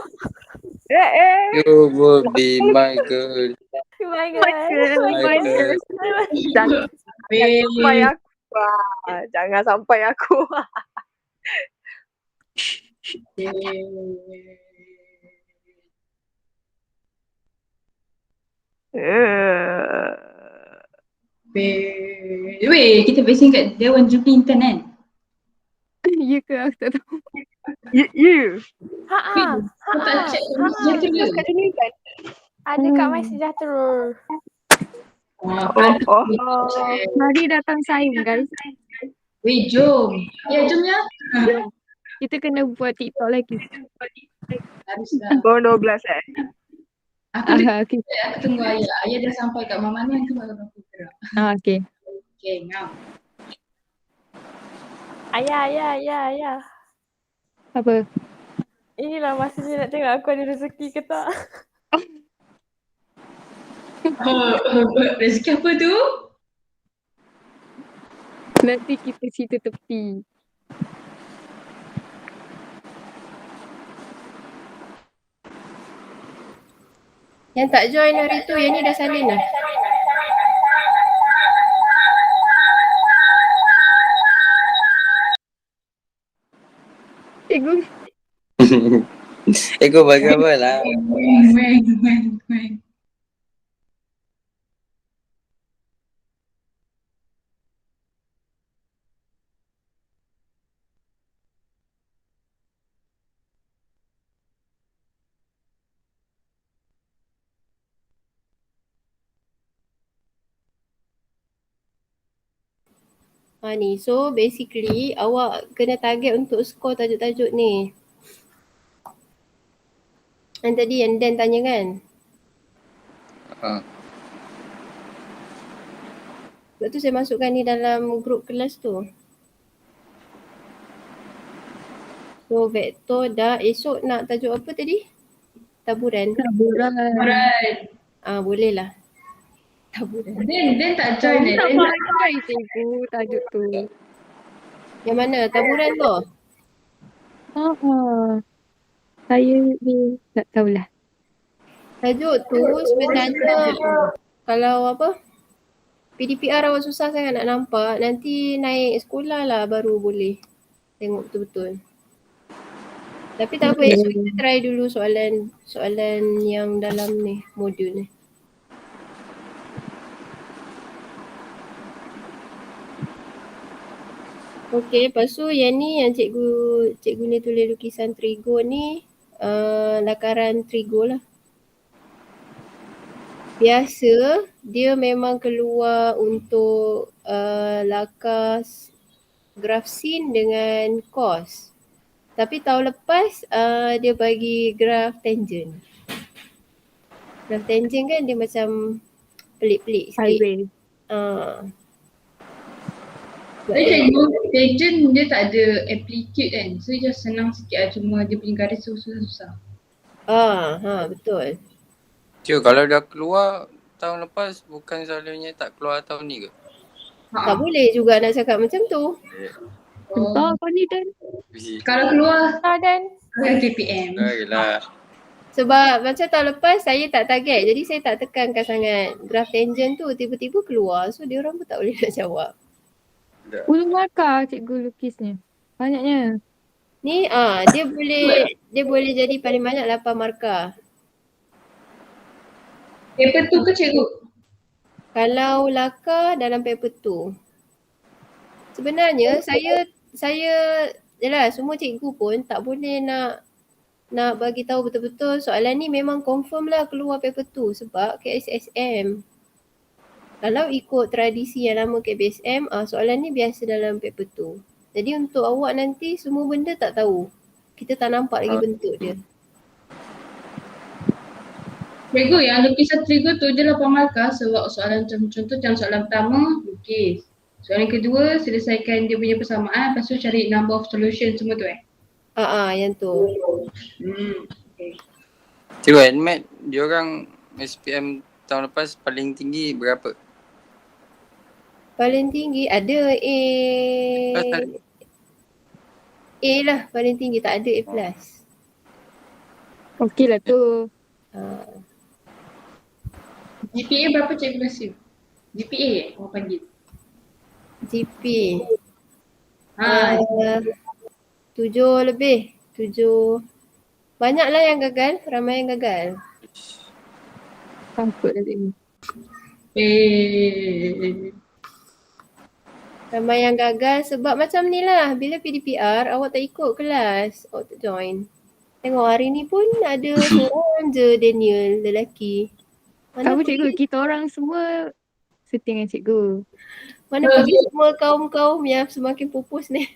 E: You will be my girl.
D: My girl.
E: My girl.
F: Jangan sampai aku. Jangan sampai aku.
C: Weh, kita bersing kat Dewan Jupiter Intan kan?
D: ya ke? Aku tak tahu.
F: Ya.
C: Kau tak check sejahtera.
F: Kat sini kan?
B: Ada kat My Sejahtera.
D: Mari datang saing guys.
C: Weh, jom. Ya, jom ya.
D: Kita kena buat TikTok lagi.
C: Haruslah.
F: Korang 12 eh?
D: Okay.
C: Aku tunggu ayah. Ayah dah sampai kat mana nanti baru aku gerak.
D: Okay.
C: Okay, ngam.
B: Ayah.
D: Apa?
B: Inilah masanya nak tengok aku ada rezeki ke tak.
C: Rezeki apa tu?
D: Nanti kita cerita tepi.
B: Yang tak join hari tu, yang ni dah salin lah.
D: Cikgu.
E: Kau bagi apa lah?
C: Weng.
B: Ni, so basically awak kena target untuk skor tajuk-tajuk ni. Yang tadi yang Dan tanya kan? Sebab tu saya masukkan ni dalam grup kelas tu. So vektor dah, esok nak tajuk apa tadi? Taburan.
C: Alright.
B: Boleh lah. Taburan.
C: Dan tak join eh.
D: Tak
C: Dan tak
D: pakai cikgu tajuk tu.
B: Yang mana? Taburan tu?
D: Saya ni tak tahulah.
B: Tajuk tu sebenarnya kalau apa? PDPR awak susah sangat nak nampak, nanti naik sekolah lah baru boleh tengok betul-betul. Tapi tak apa, esok kita try dulu soalan yang dalam ni, modul ni. Okey, lepas tu yang ni yang cikgu ni tulis lukisan trigo ni, lakaran trigo lah. Biasa dia memang keluar untuk lakar graf sin dengan cos. Tapi tahun lepas dia bagi graf tangent. Graf tangent kan dia macam pelik-pelik sikit.
D: Highway.
C: cikgu, tangent dia tak ada amplitude kan. So just senang sikit lah. Cuma dia punya garis susah-susah.
B: Betul.
E: Cik, kalau dah keluar tahun lepas bukan selalunya tak keluar tahun ni ke?
B: Tak boleh juga nak cakap macam tu.
D: Entah apa ni Dan.
C: Kalau keluar
B: Dan.
C: KPM.
E: Baiklah.
B: Sebab macam tahun lepas saya tak target. Jadi saya tak tekankan sangat graf tangent tu, tiba-tiba keluar. So dia orang pun tak boleh nak jawab.
D: Ulu markah cikgu lukisnya. Banyaknya.
B: Ni dia boleh jadi paling banyak 8 markah.
C: Paper tu ke cikgu?
B: Kalau lakar dalam paper tu. Sebenarnya saya jelah semua cikgu pun tak boleh nak bagi tahu betul-betul soalan ni memang confirm lah keluar paper tu sebab KSSM. Kalau ikut tradisi yang lama KBSM, soalan ni biasa dalam paper tu. Jadi untuk awak nanti semua benda tak tahu. Kita tak nampak lagi bentuk dia.
C: Cikgu, yang lukisan trigo tu je 8 markah sebab soalan contoh macam soalan pertama, lukis. Soalan kedua, selesaikan dia punya persamaan, lepas tu cari number of solution semua tu
B: Yang tu.
C: Okay.
E: Cikgu, NMAT diorang SPM tahun lepas paling tinggi berapa?
B: Paling tinggi ada A lah paling tinggi, tak ada A+.
D: Okey lah tu.
C: GPA berapa cikgu rasa? GPA orang panggil?
B: GP 7 lebih. 7. Banyaklah yang gagal, ramai yang gagal.
D: Takut lah cikgu.
B: Ramai yang gagal sebab macam ni lah. Bila PDPR, awak tak ikut kelas. Awak tak join. Tengok hari ni pun ada seorang je Daniel, lelaki.
D: Tak apa
B: Mana
D: cikgu, kita orang semua seting dengan cikgu.
B: pergi semua kaum-kaum yang semakin pupus ni.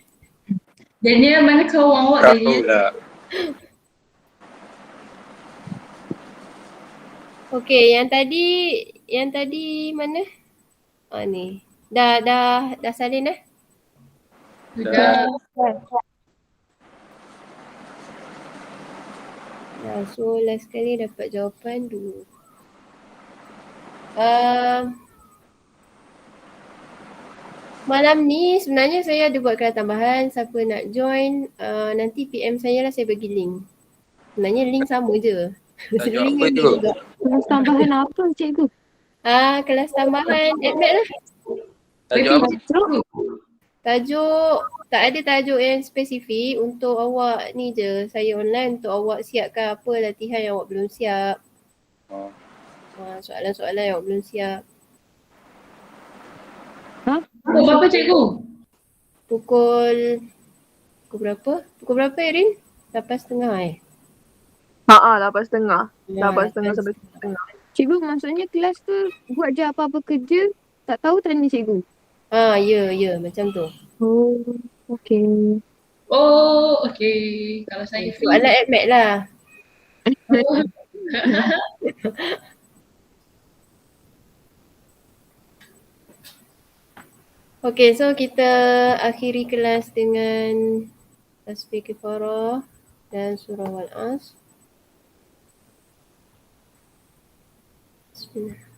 C: Daniel, mana kawan awak
E: Tahu
C: Daniel?
E: lah.
B: Okey, yang tadi mana? Ni. Dah salin dah.
C: Sudah.
B: So last kali dapat jawapan dulu. Malam ni sebenarnya saya ada buat kelas tambahan. Siapa nak join, nanti PM saya lah, saya bagi link. Sebenarnya link sama je.
E: Tajuk
B: Link
E: apa
B: ada
E: tu?
B: juga.
D: Kelas tambahan apa cikgu?
B: Kelas tambahan AdMed lah.
E: Tajuk apa?
B: Tajuk, tak ada tajuk yang spesifik untuk awak ni je. Saya online untuk awak siapkan apa latihan yang awak belum siap.
E: Oh.
B: Soalan-soalan yang awak belum siap.
C: Pukul berapa cikgu?
B: Pukul berapa? Pukul berapa Erin? 8.30
A: 8.30. 8.30
B: 8:30
A: sampai 9.30.
D: Cikgu maksudnya kelas tu buat je apa-apa kerja, tak tahu tanya cikgu.
B: Ya, macam tu.
D: Oh, okay.
C: Oh, okey. Kalau saya free.
B: Soalan AdMed lah. Okay, so kita akhiri kelas dengan tasbih kifarah dan surah Wal-As. Bismillah.